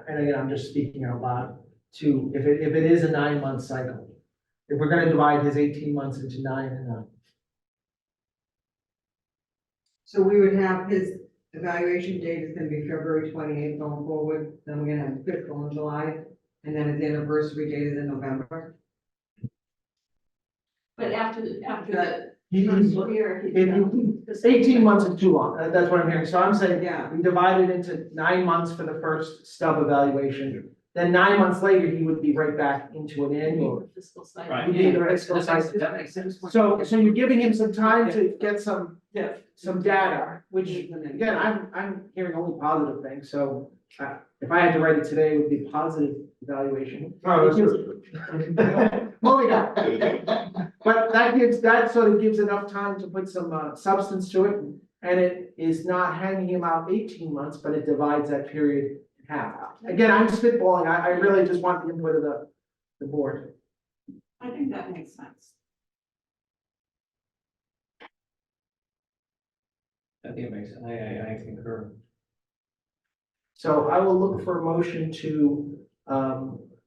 And again, I'm just speaking out loud to, if it is a 9-month cycle, if we're gonna divide his 18 months into 9 and 9. So we would have his evaluation date is gonna be February 28th going forward, then we're gonna have fiscal in July, and then his anniversary date is in November. But after the He- first he's- year. he's If got you, this- 18 months is too long, that's what I'm hearing, so I'm saying, Yeah. we divide it into 9 months for the first stub evaluation. Then 9 months later, he would be right back into an annual. Fiscal cycle. Right. He'd be in the fiscal That makes- cycle. that makes sense. So you're giving him some time to get some Yeah. data, which, again, I'm hearing only positive things, so if I had to write it today, it would be positive evaluation. Oh, that's good. Oh, yeah. But that sort of gives enough time to put some substance to it, and it is not hanging him out 18 months, but it divides that period in half. Again, I'm spitballing, I really just want the input of the board. I think that makes sense. I think it makes, I concur. So I will look for a motion to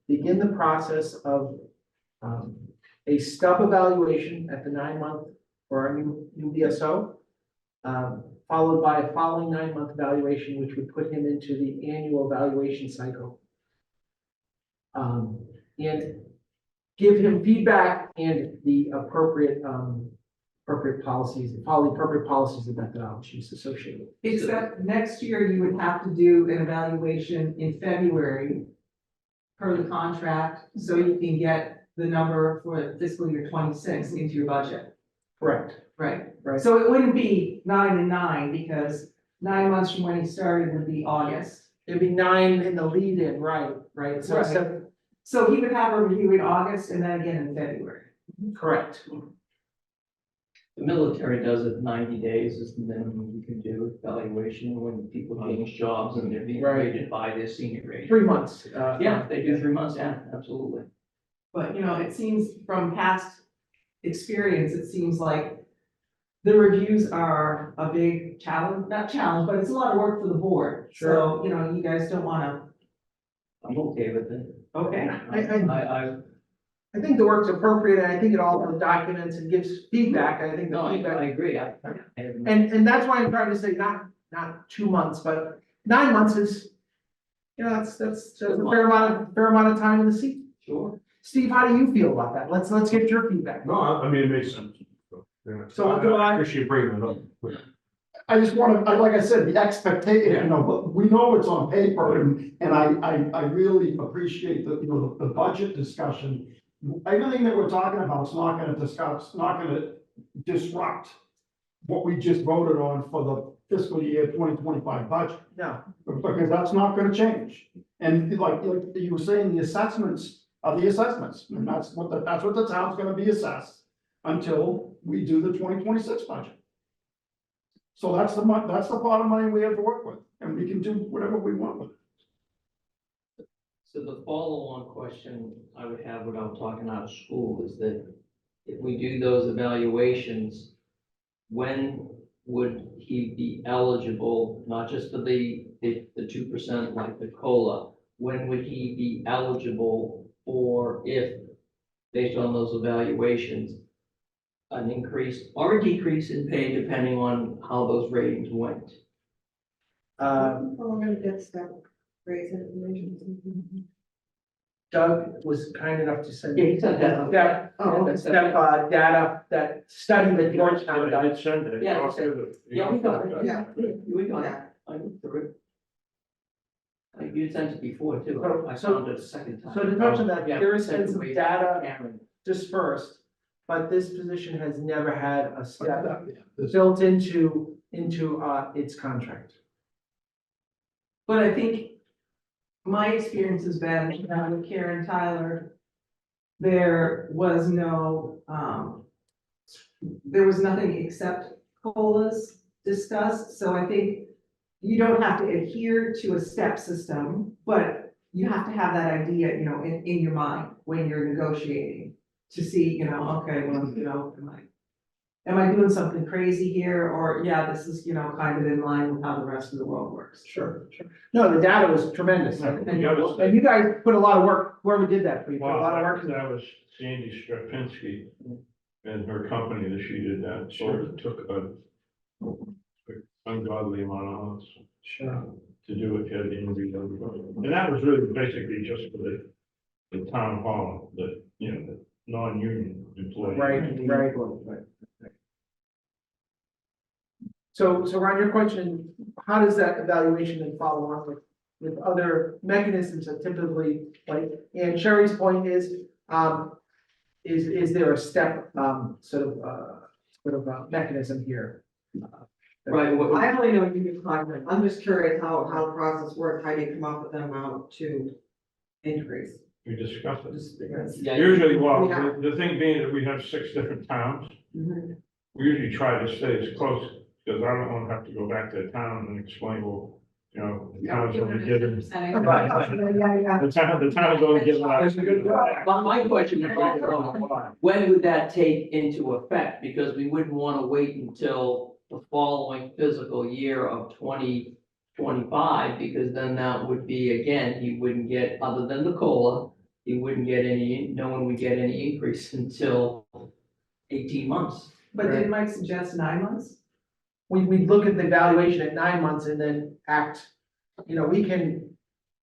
begin the process of a stub evaluation at the 9-month for our new BSO, followed by a following 9-month evaluation, which would put him into the annual evaluation cycle. And give him feedback and the appropriate policies, follow the appropriate policies and methodologies associated. Except next year you would have to do an evaluation in February per the contract, so you can get the number for fiscal year 26 into your budget. Correct, Right. right. So it wouldn't be 9 and 9, because 9 months from when he started would be August. It'd be 9 in the lead-in, right? So Right. 7, So he would have a review in August and then again in February. correct. The military does it 90 days is the minimum you can do evaluation when people change jobs and they're being Right. rated by their senior rate. 3 months. Yeah, they do 3 months, yeah, absolutely. But, it seems from past experience, it seems like the reviews are a big challenge, not challenge, but it's a lot of work for the board. So, you guys don't wanna, I'm okay with it. okay. I think the work's appropriate, and I think it also documents and gives feedback, I think No, the I feedback. agree. And that's why I'm trying to say not 2 months, but 9 months is, that's a fair amount of time in the seat. Sure. Steve, how do you feel about that? Let's get your feedback. No, I mean, it makes sense. Yeah. So what do I- Appreciate bringing it up. But I just want to, like I said, the expectation, but we know it's on paper and I really appreciate the budget discussion. Everything that we're talking about is not gonna discuss, not gonna disrupt what we just voted on for the fiscal year 2025 budget, No, because that's not gonna change. And like you were saying, the assessments are the assessments, and that's what the town's gonna be assessed until we do the 2026 budget. So that's the pot of money we have to work with, and we can do whatever we want with it. So the follow-on question I would have without talking out of school is that if we do those evaluations, when would he be eligible, not just for the 2% like the COLA, when would he be eligible for if, based on those evaluations, an increase or a decrease in pay depending on how those ratings went? We're gonna get stuff, raise information. Doug was kind enough to send. Yeah, he sent that. Data, that study that Georgetown I did. did send it. Yeah, we got it. Yeah. We got it. Yeah. I looked through it. You sent it before too. I So- found it a second time. So to touch on that, Yeah, there has been second some week. data Cameron. dispersed, but this position has never had a step This- built into its contract. But I think my experience has been with Karen Tyler, there was nothing except COLAs discussed, so I think you don't have to adhere to a step system, but you have to have that idea, in your mind when you're negotiating to see, okay, well, am I am I doing something crazy here? Or, yeah, this is, kind of in line with how the rest of the world works. Sure, sure. No, the data was tremendous, and, Yeah, it was- and you guys put a lot of work, whoever did that for you, put a Wow, lot of work. that was Sandy Strapinsky and her company that she did that, so it took a ungodly amount of hours Sure. to do it, you had to interview everybody. And that was really basically just for the town hall, the non-union employees. Right. So Ron, your question, how does that evaluation then follow on with other mechanisms that typically, like, and Sherry's point is there a step, sort of mechanism here? Right, what, I only know you can talk, I'm just curious how the process works, how do you come up with an amount to increase? We discussed it. Just because. yeah, Usually, well, Yeah. the thing being that we have 6 different towns, Mhm. we usually try to stay as close, because I don't want to have to go back to the town and explain, well, the town's only given. The town's only given us. my question would be, when would that take into effect? Because we wouldn't want to wait until the following fiscal year of 2025, because then that would be, again, he wouldn't get, other than the COLA, he wouldn't get no one would get any increase until 18 months. But did Mike suggest 9 months? We look at the evaluation at 9 months and then act, we can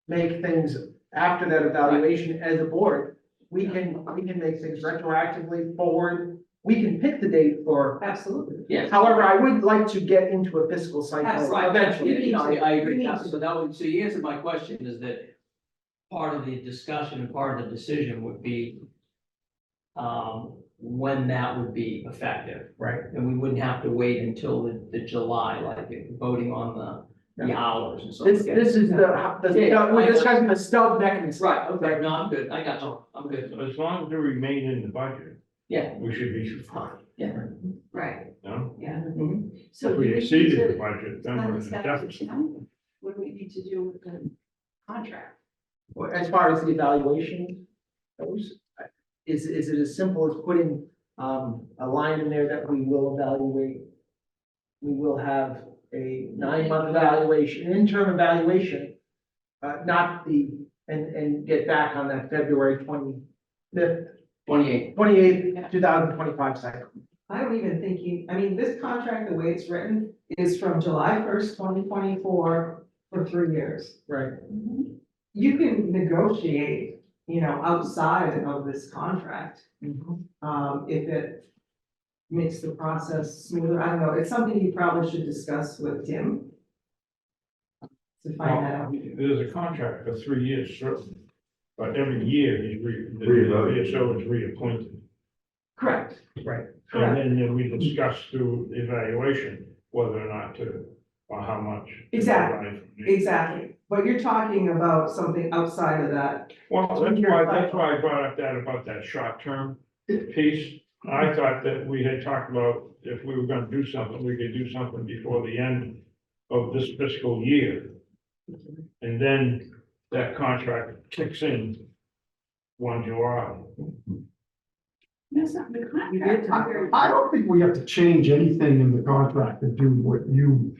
make things after that evaluation as a board. We can make things retroactively forward. We can pick the date for, Absolutely. Yes. however, I would like to get into a fiscal cycle Absolutely. eventually. I agree, so you answered my question, is that part of the discussion and part of the decision would be when that would be effective. Right. And we wouldn't have to wait until the July, like voting on the hours and so. This is we're discussing the stub mechanism. Right, okay, no, I'm good, I got you, I'm good, As long as they remain in the budget, yeah, we should be fine, yeah. Right, no? yeah. Mhm. So If do we need exceeded to the budget, then plan we're in this a out deficit. now? What do we need to do with the contract? As far as the evaluation goes, is it as simple as putting, a line in there that we will evaluate? We will have a 9-month evaluation, an interim evaluation, not and get back on that February 25th, 28, 28th, 2025 cycle. I don't even think this contract, the way it's written, is from July 1st, 2024 for 3 years. Right. You can negotiate, outside of this contract, if it makes the process smoother. I don't know. It's something you probably should discuss with Tim to find that out. There's a contract for 3 years, certainly, but every year the Reevaluated. VSO is reappointed. Correct. Right. And then we discuss through evaluation whether or not to, or how much. to Exactly. provide from the- Exactly. But you're talking about something outside of that. Well, that's why I brought up about that short-term piece. I thought that we had talked about if we were gonna do something, we could do something before the end of this fiscal year. And then that contract kicks in 1 July. That's not the We did contract. talk about- I don't think we have to change anything in the contract to do what you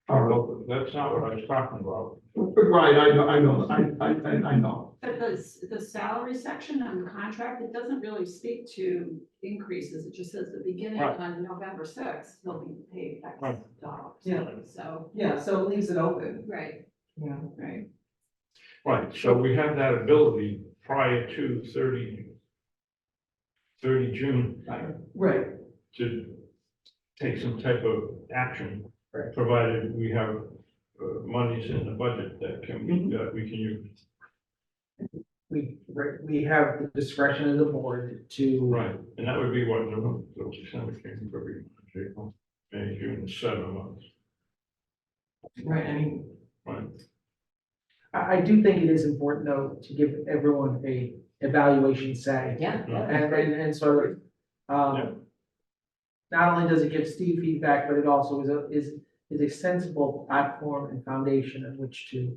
are. Well, that's not what I was talking about. Right, I know. But the salary section on the contract, it doesn't really speak to increases. It just says the beginning Right. on November 6th, they'll be paid X Right. dollars. Yeah. So, Yeah, so it leaves it open. right, Yeah. right. Right, so we have that ability prior to 30 June Right. to take some type of action. Right. Provided we have monies in the budget that we can use. We have the discretion of the board to. Right, and that would be what, November, so December, January, March, April, May, June, 7 months. Right, Right, I do think it is important, though, to give everyone a evaluation say. yeah. And sort of, Yeah. not only does it give Steve feedback, but it also is a sensible platform and foundation in which to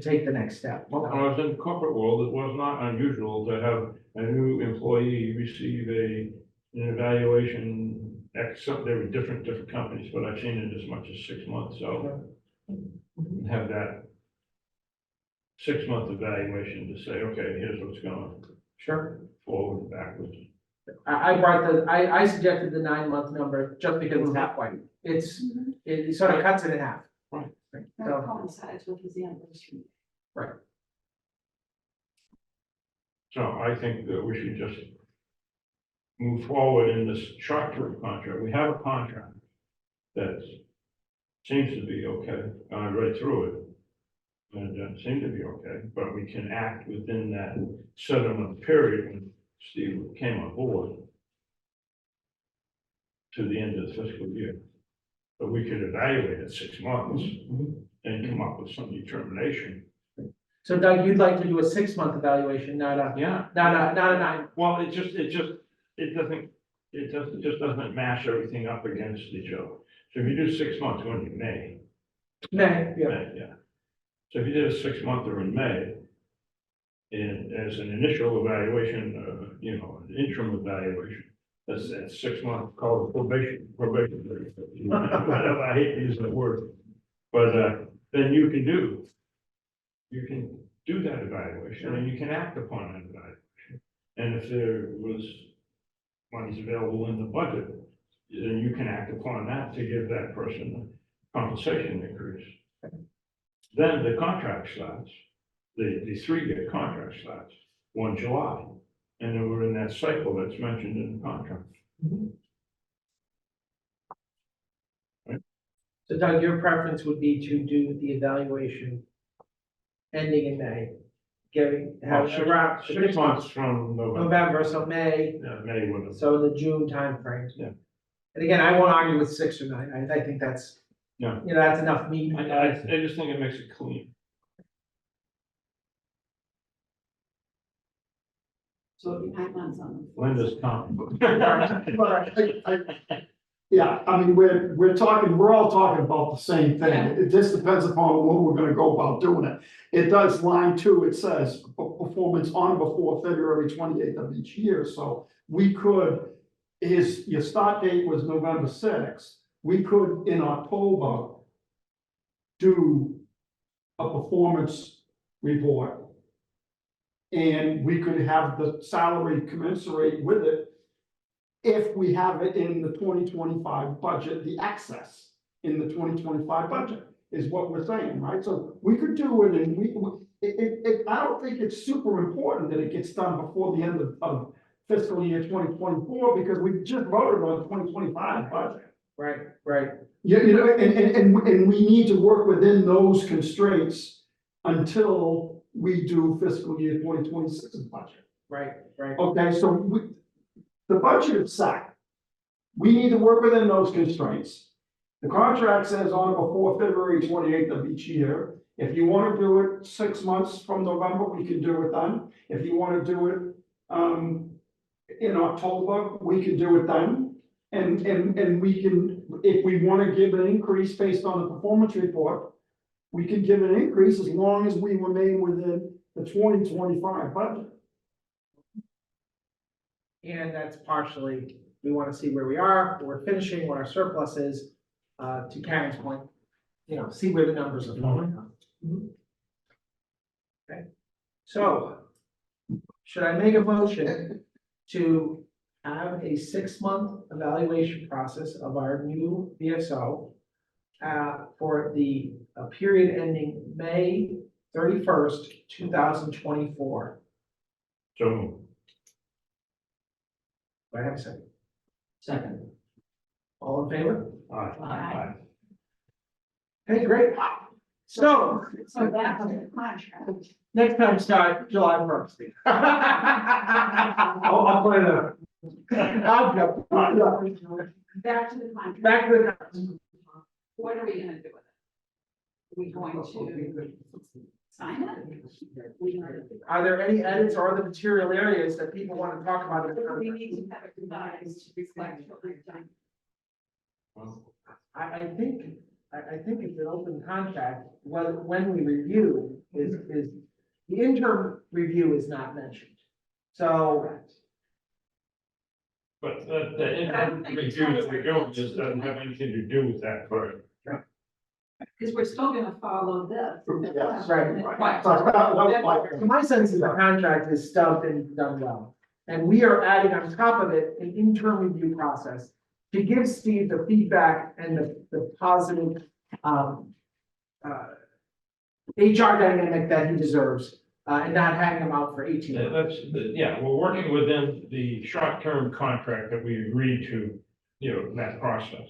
take the next step. well, when I was in the corporate world, it was not unusual to have a new employee receive a an evaluation, except they were different companies, but I've seen it as much as 6 months, so. Have that 6-month evaluation to say, okay, here's what's going Sure. forward and backwards. I suggested the 9-month number just because it's halfway. It sort of cuts it in half. Right. Right. That So, coincides with his anniversary. So I think that we should just move forward in this short-term contract. We have a contract that seems to be okay. I read through it. And it seemed to be okay, but we can act within that 7-month period when Steve came on board to the end of the fiscal year. But we could evaluate at 6 months and come up with some determination. so Doug, you'd like to do a 6-month evaluation, not a Yeah. 9. Well, it just doesn't mash everything up against each other. So if you do 6 months, when in May. May, yeah. May, yeah. So if you did a 6-monther in May, and as an initial evaluation, an interim evaluation, that's 6 months, called probation. Whatever, I hate to use that word. But, then you can do that evaluation, and you can act upon that evaluation. And if there was monies available in the budget, then you can act upon that to give that person a compensation increase. Then the contract starts, the 3-year contract starts 1 July, and then we're in that cycle that's mentioned in the contract. So Doug, your preference would be to do the evaluation ending in May, have around 6 months from November, so May, Yeah, May would. so the June timeframe. Yeah. And again, I won't argue with 6 or 9. I think that's, Yeah. that's enough meat. I just think it makes it clean. So it'll be 9 months on. Linda's comment. Yeah, I mean, we're all talking about the same thing. Yeah. It just depends upon when we're gonna go about doing it. It does line 2, it says performance on before February 28th of each year, so we could, your start date was November 6th. We could, in October, do a performance report. And we could have the salary commensurate with it if we have it in the 2025 budget, the excess in the 2025 budget is what we're saying, right? So we could do it and I don't think it's super important that it gets done before the end of fiscal year 2024 because we just voted on the 2025 budget. Right. And we need to work within those constraints until we do fiscal year 2026 budget. Right. Okay, so the budget is set. We need to work within those constraints. The contract says on or before February 28th of each year. If you want to do it 6 months from November, we can do it then. If you want to do it in October, we can do it then. And we can, if we want to give an increase based on the performance report, we can give an increase as long as we remain within the 2025 budget. And that's partially, we want to see where we are, where we're finishing, what our surplus is, to Karen's point, see where the numbers are falling. Okay, so should I make a motion to have a 6-month evaluation process of our new VSO for the period ending May 31st, 2024? So, Do I have a second? Second. All in favor? aye. Okay, great. So, So that's the contract. next time start July 1st. I'll play that. I'll go. Back to the contract. Back to the numbers. What are we gonna do with it? Are we going to sign it? Are there any edits or other material areas that people want to talk about? We need to have it revised to reflect what we've done. I think it's an open contract, when we review is the interim review is not mentioned. So But the interim review that we're doing just doesn't have anything to do with that part. Because we're still gonna follow this. Yes, right. So that was my- So my sense is the contract is stubbed and done well. And we are adding on top of it an interim review process to give Steve the feedback and the positive, HR dynamic that he deserves, and not hang him out for 18 Yeah, months. yeah, we're working within the short-term contract that we agreed to, that process.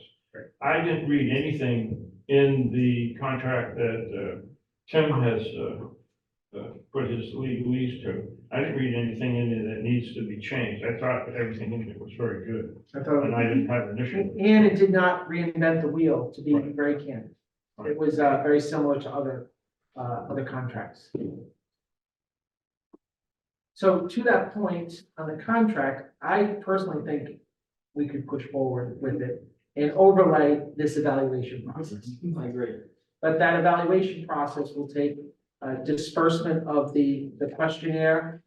I didn't read anything in the contract that, Tim has, put his legalese to. I didn't read anything in it that needs to be changed. I thought that everything in it was very good, I thought- and I didn't have an issue. And it did not reinvent the wheel, to be very candid. It was, very similar to other contracts. So to that point, on the contract, I personally think we could push forward with it and overlay this evaluation process. I agree. But that evaluation process will take disbursement of the questionnaire,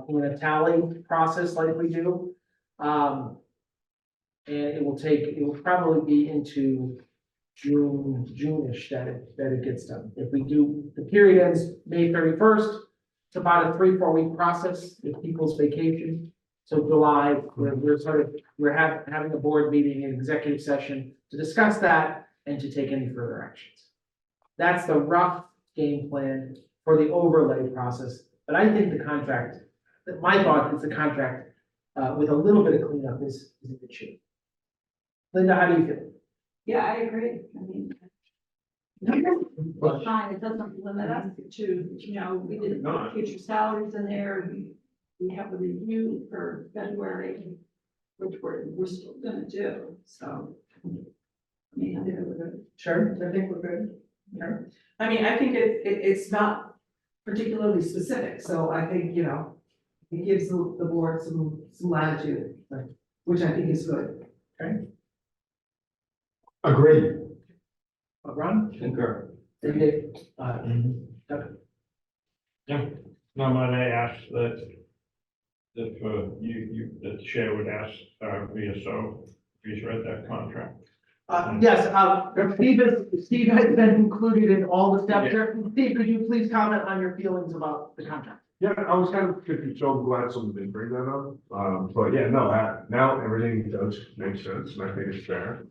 in a tally process like we do. And it will probably be into June-ish that it gets done. If we do, the period ends May 31st, it's about a 3-4 week process with people's vacation. So July, we're having a board meeting, an executive session to discuss that and to take any further actions. That's the rough game plan for the overlay process, but I think the contract, my thought is the contract, with a little bit of cleanup is a good shape. Linda, how do you feel? Yeah, I agree. I mean, fine, it doesn't limit us to, we didn't put future salaries in there. We have a review for February, which we're still gonna do, so. I mean, I think we're good. Sure, I think we're good. Sure. I mean, I think it's not particularly specific, so I think, it gives the board some latitude, which I think is good. Agreed. Ron? Concur. Dave? Yeah, no, might I ask that if, that the chair would ask, VSO, if he's read that contract. Yes, Steve has been included in all the steps here. Steve, could you please comment on your feelings about the contract? Yeah, I was kind of confused, so I'm glad someone did bring that up. But yeah, no, now everything does make sense, and I think it's fair.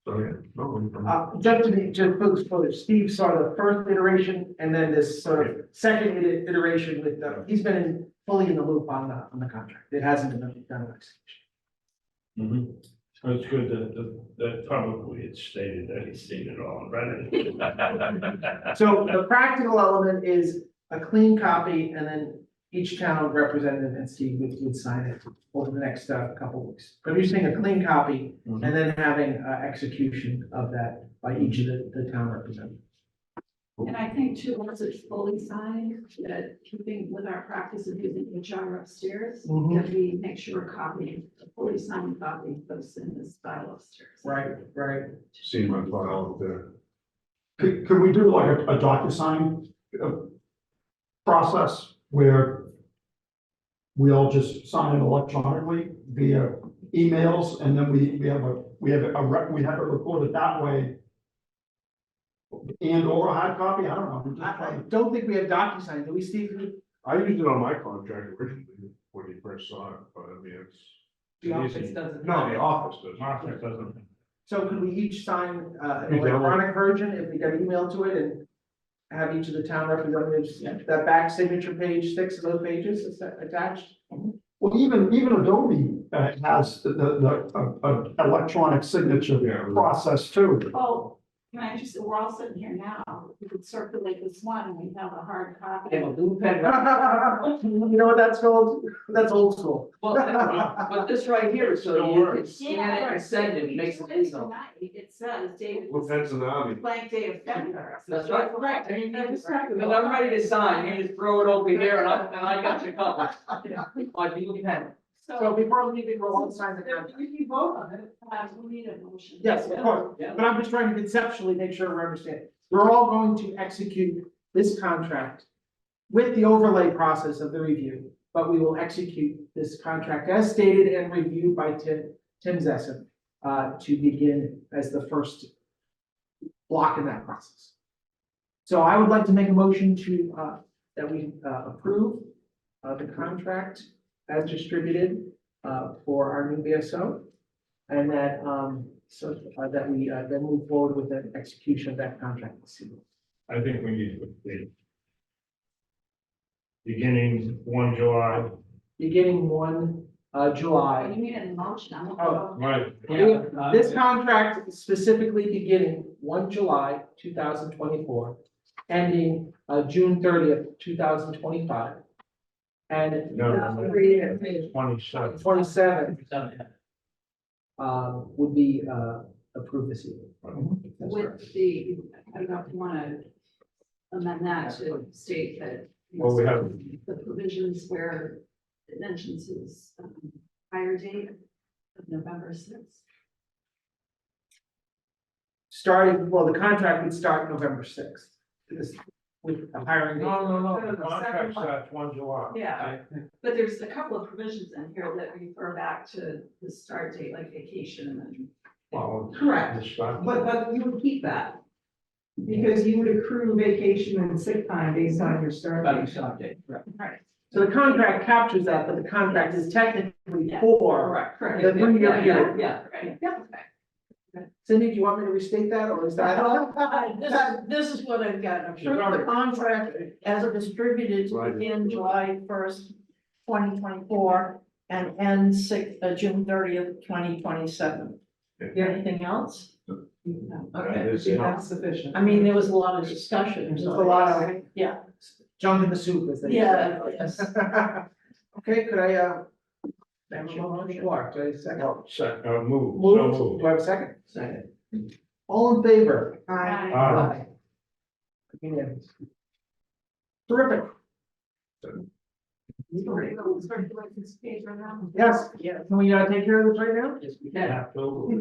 So yeah, no, Just full disclosure, Steve saw the first iteration and then this sort of second iteration with, he's been fully in the loop on the contract. It hasn't been done an execution. So it's good that publicly it's stated that he's seen it all and read it. So the practical element is a clean copy, and then each town representative and Steve would sign it over the next couple weeks. Producing a clean copy and then having execution of that by each of the town representatives. And I think too, once it's fully signed, that keeping with our practice of using HR upstairs, that we make sure a copy, a fully signed copy goes in this file upstairs. Right. see my file there. Could we do like a DocuSign process where we all just sign it electronically via emails, and then we have it recorded that way? And or a hard copy, I don't know. I'm just I trying to- don't think we have DocuSign, do we, Steve? I used it on my contract originally when you first saw it, but I mean, it's. The office easy. doesn't. No, the office does. Martha doesn't. So could we each sign an You can. electronic version if we get an email to it and have each of the town representatives, that back signature page, 6 of those pages is attached? Well, even Adobe has the electronic signature Yeah. process too. Oh, can I just, we're all sitting here now, we could circulate this one and we have a hard copy. Yeah, blue pen. You know what that's called? That's old school. Well, but this right here, so Still you works. can scan it and send it, makes it easy. It says David. Well, that's an army. Blank day of February. That's right. Correct. I mean, that was correct. Because I'm ready to sign, you just throw it over here and I got your covered. My blue pen. So before we leave, we'll all sign the contract. If you vote on it, we need a motion. Yes, of course, Yeah. but I'm just trying to conceptually make sure we're understanding. We're all going to execute this contract with the overlay process of the review but we will execute this contract as stated and reviewed by Tim Zesson, to begin as the first block in that process. So I would like to make a motion to, that we, approve, the contract as distributed, for our new BSO. And that, that we, then move forward with the execution of that contract. I think we need to put the beginning 1 July. Beginning 1 July. You need a motion, I'm. Oh. Right. This contract is specifically beginning 1 July 2024, ending June 30th, 2025. And No, 27. 27 would be approved this evening. That's With correct. the, I don't know if you wanna amend that to state that. Well, we have- The provisions where it mentions his hire date of November 6th. Starting, well, the contract would start November 6th. This, with the hiring. date. No, the contract starts 1 July. Yeah, but there's a couple of provisions in here that refer back to the start date, like vacation and then. Well, Correct. the start- But you would keep that. Because you would accrue vacation and sick time based on your start date. Right. So the contract captures that, but the contract is technically Yeah. for Correct. the 3-year period. Yeah. Right. Cindy, do you want me to restate that, or is that? This is what I've got. Approve the contract as distributed Right. in July 1st, 2024, and ends June 30th, 2027. Yeah. Anything else? Okay, that's sufficient. I mean, there was a lot of discussion. There's a lot of Yeah. junk in the soup, as they say. Yeah, yes. Okay, could I, have a motion? Sure, do I have a second? Move. Move, So do I have a second? Second. All in favor? Aye. Unanimous. Terrific, yes, Yeah. can we, take care of this right now? Yes, we can. Absolutely.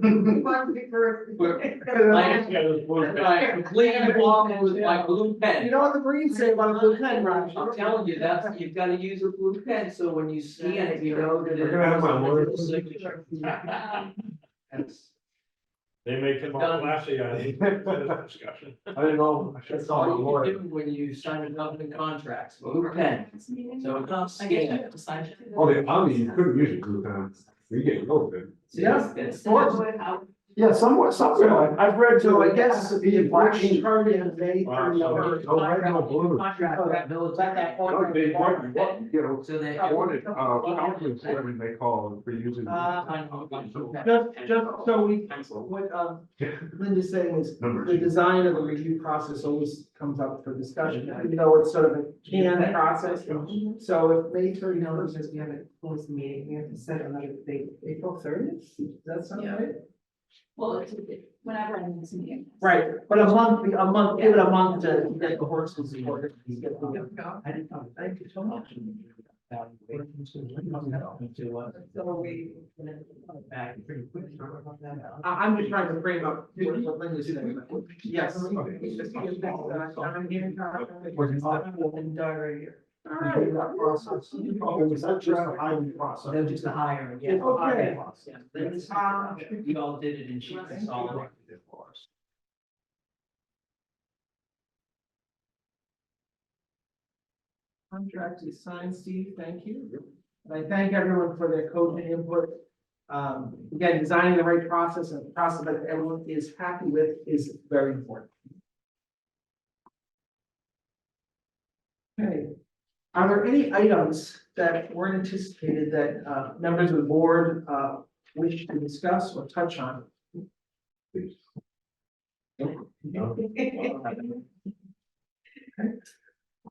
I completely along with my blue You pen. know what the Marines say about a blue pen, Raj? I'm telling you, that's, you've gotta use a blue pen, so when you scan it, you know that. We're gonna have my lawyer. Signature. They make them all classy, I think, discussion. I didn't know, I should That's call my all you lawyer. do when you sign a government contracts, blue pen, so it's not scanned. Oh, the army, you couldn't use a blue pen, you get rid of it. Yeah. It's- Yeah, somewhat, I've read. So I guess the if we're targeting May Wow, 31st. so- no red, no blue. Contract that military. No, they want, you know, So they. wanted, counselors, whatever they call it, for using. Just so we, what, Linda's saying is, the Numbers. design of the review process always comes up for discussion, you know, it's sort of a canned process. So if May 31st is, we haven't closed the meeting, we have to set another date. April 30th, does that sound Yeah. right? Well, it's whenever I'm in this meeting. Right, but a month, give it a month to get the horses in order. I didn't know, thank you so much. So we. Back pretty quick. I'm just trying to frame up what Linda's saying. Yes. I'm All right. Process. Oh, was that just a hiring process? That was just a hiring, yeah. Okay. Yeah, that's- We all did it and she consolidated it for us. Contract is signed, Steve, thank you. And I thank everyone for their cogent input. Again, designing the right process and the process that everyone is happy with is very important. Okay, are there any items that weren't anticipated that members of the board wish to discuss or touch on?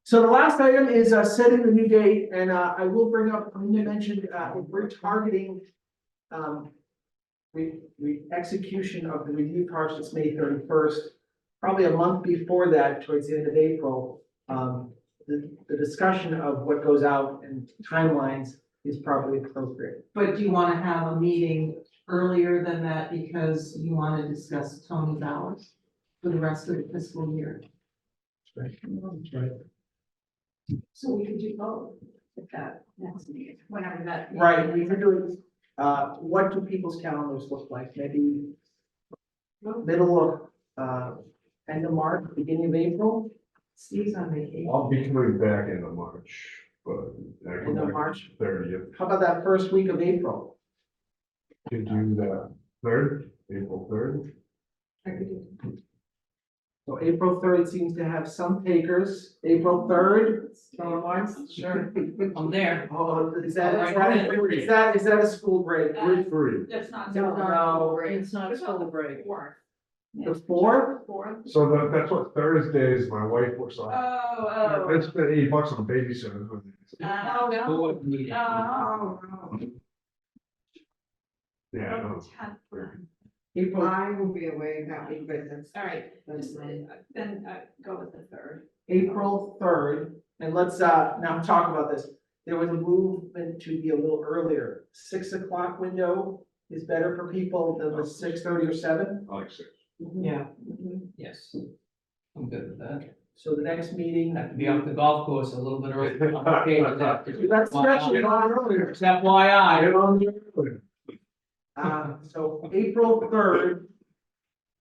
So the last item is setting the new date, and I will bring up, you mentioned, if we're targeting execution of the review process May 31st, probably a month before that, towards the end of April, the discussion of what goes out and timelines is probably appropriate. But do you want to have a meeting earlier than that because you want to discuss Tony's hours for the rest of the fiscal year? Right. So we could do both. at that next meeting, whenever that. Right, we can do it, what do people's calendars look like? Maybe middle of, end of March, beginning of April? Steve's on vacation. I'll be coming back in March, but I come End of back March? 30th. How about that first week of April? To do that third, April 3rd. So April third seems to have some takers. April third, someone wants? Sure, I'm there. Oh, is that a school break? We're free. That's not. No, It's not It's on school break. Fourth. The fourth? Fourth. So that's what Thursdays my wife works on. Oh, It's been $8 on babysitter. Oh, no. Board meeting. Oh. Yeah, I know. April, I will be away that week, but that's. All right, That's then go with the third. April third, and let's, now talk about this. There was a movement to be a little earlier. 6 o'clock window is better for people than the 6:30 or 7. I like 6. Yeah. Yes, I'm good with that. So the next meeting. Have to be off the golf course a little bit early. I'm okay with that. That's stretching it on earlier. It's FYI. Get on the early. So April third,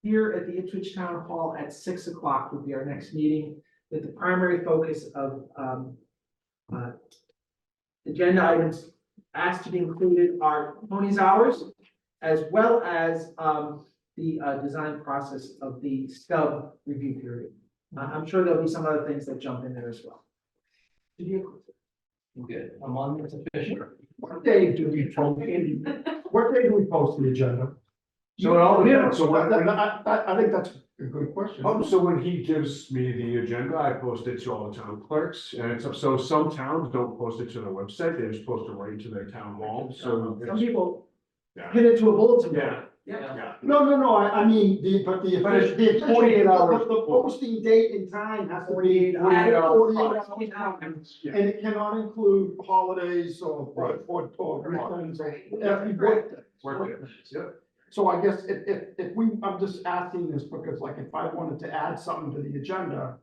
here at the Ipswich Town Hall at 6 o'clock would be our next meeting, with the primary focus of, agenda items asked to be included are Tony's hours, as well as, the, design process of the stub review period. I'm sure there'll be some other things that jump in there as well. I'm good. I'm on, it's official. What day do we post, what day do we post the agenda? So it all depends. So when, I think that's a good question. so when he gives me the agenda, I post it to all the town clerks, and it's up, so some towns don't post it to their website, they just post it right to their town hall, so. Some people Yeah. pin it to a bulletin board. Yeah. Yeah. No, I mean, But it's 48 hours. The posting date and time has to be 48 hours. 48 hours. And it cannot include holidays or weekends or every workday. Yeah. So I guess if we, I'm just asking this because like if I wanted to add something to the agenda,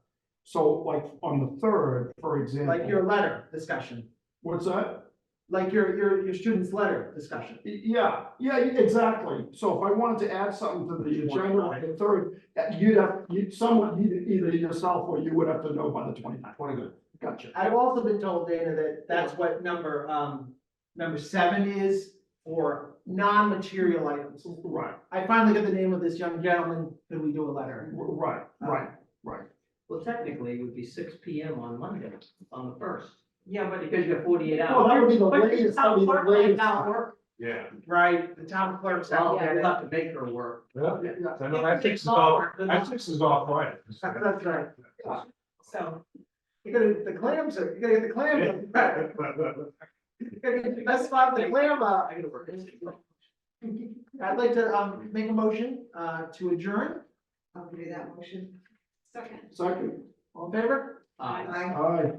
so like on the third, for example. Like your letter discussion, What's that? like your student's letter discussion. Yeah, exactly. So if I wanted to add something to the agenda on the third, either yourself or you would have to know by the 29th. 29th. Gotcha. I've also been told, Dana, that that's what number 7 is for non-material items. Right, I finally got the name of this young gentleman, could we do a letter? right. Well, technically, it would be 6 PM on Monday, on the first, Yeah, but because you have 48 Well, hours. that would be the But your latest, that town would be the clerk might latest. not work. Yeah. Right, the town clerk's Well, out we'll there. have to make her work. Yeah. I know Essex is off, Essex is off Friday. That's right. So, You gotta, the clams are, you gotta get the clams. You gotta get the best spot for the clam, I gotta work. I'd like to, make a motion, to adjourn. I'll give you that motion. Second. Second. All in favor? Aye. Aye. Aye.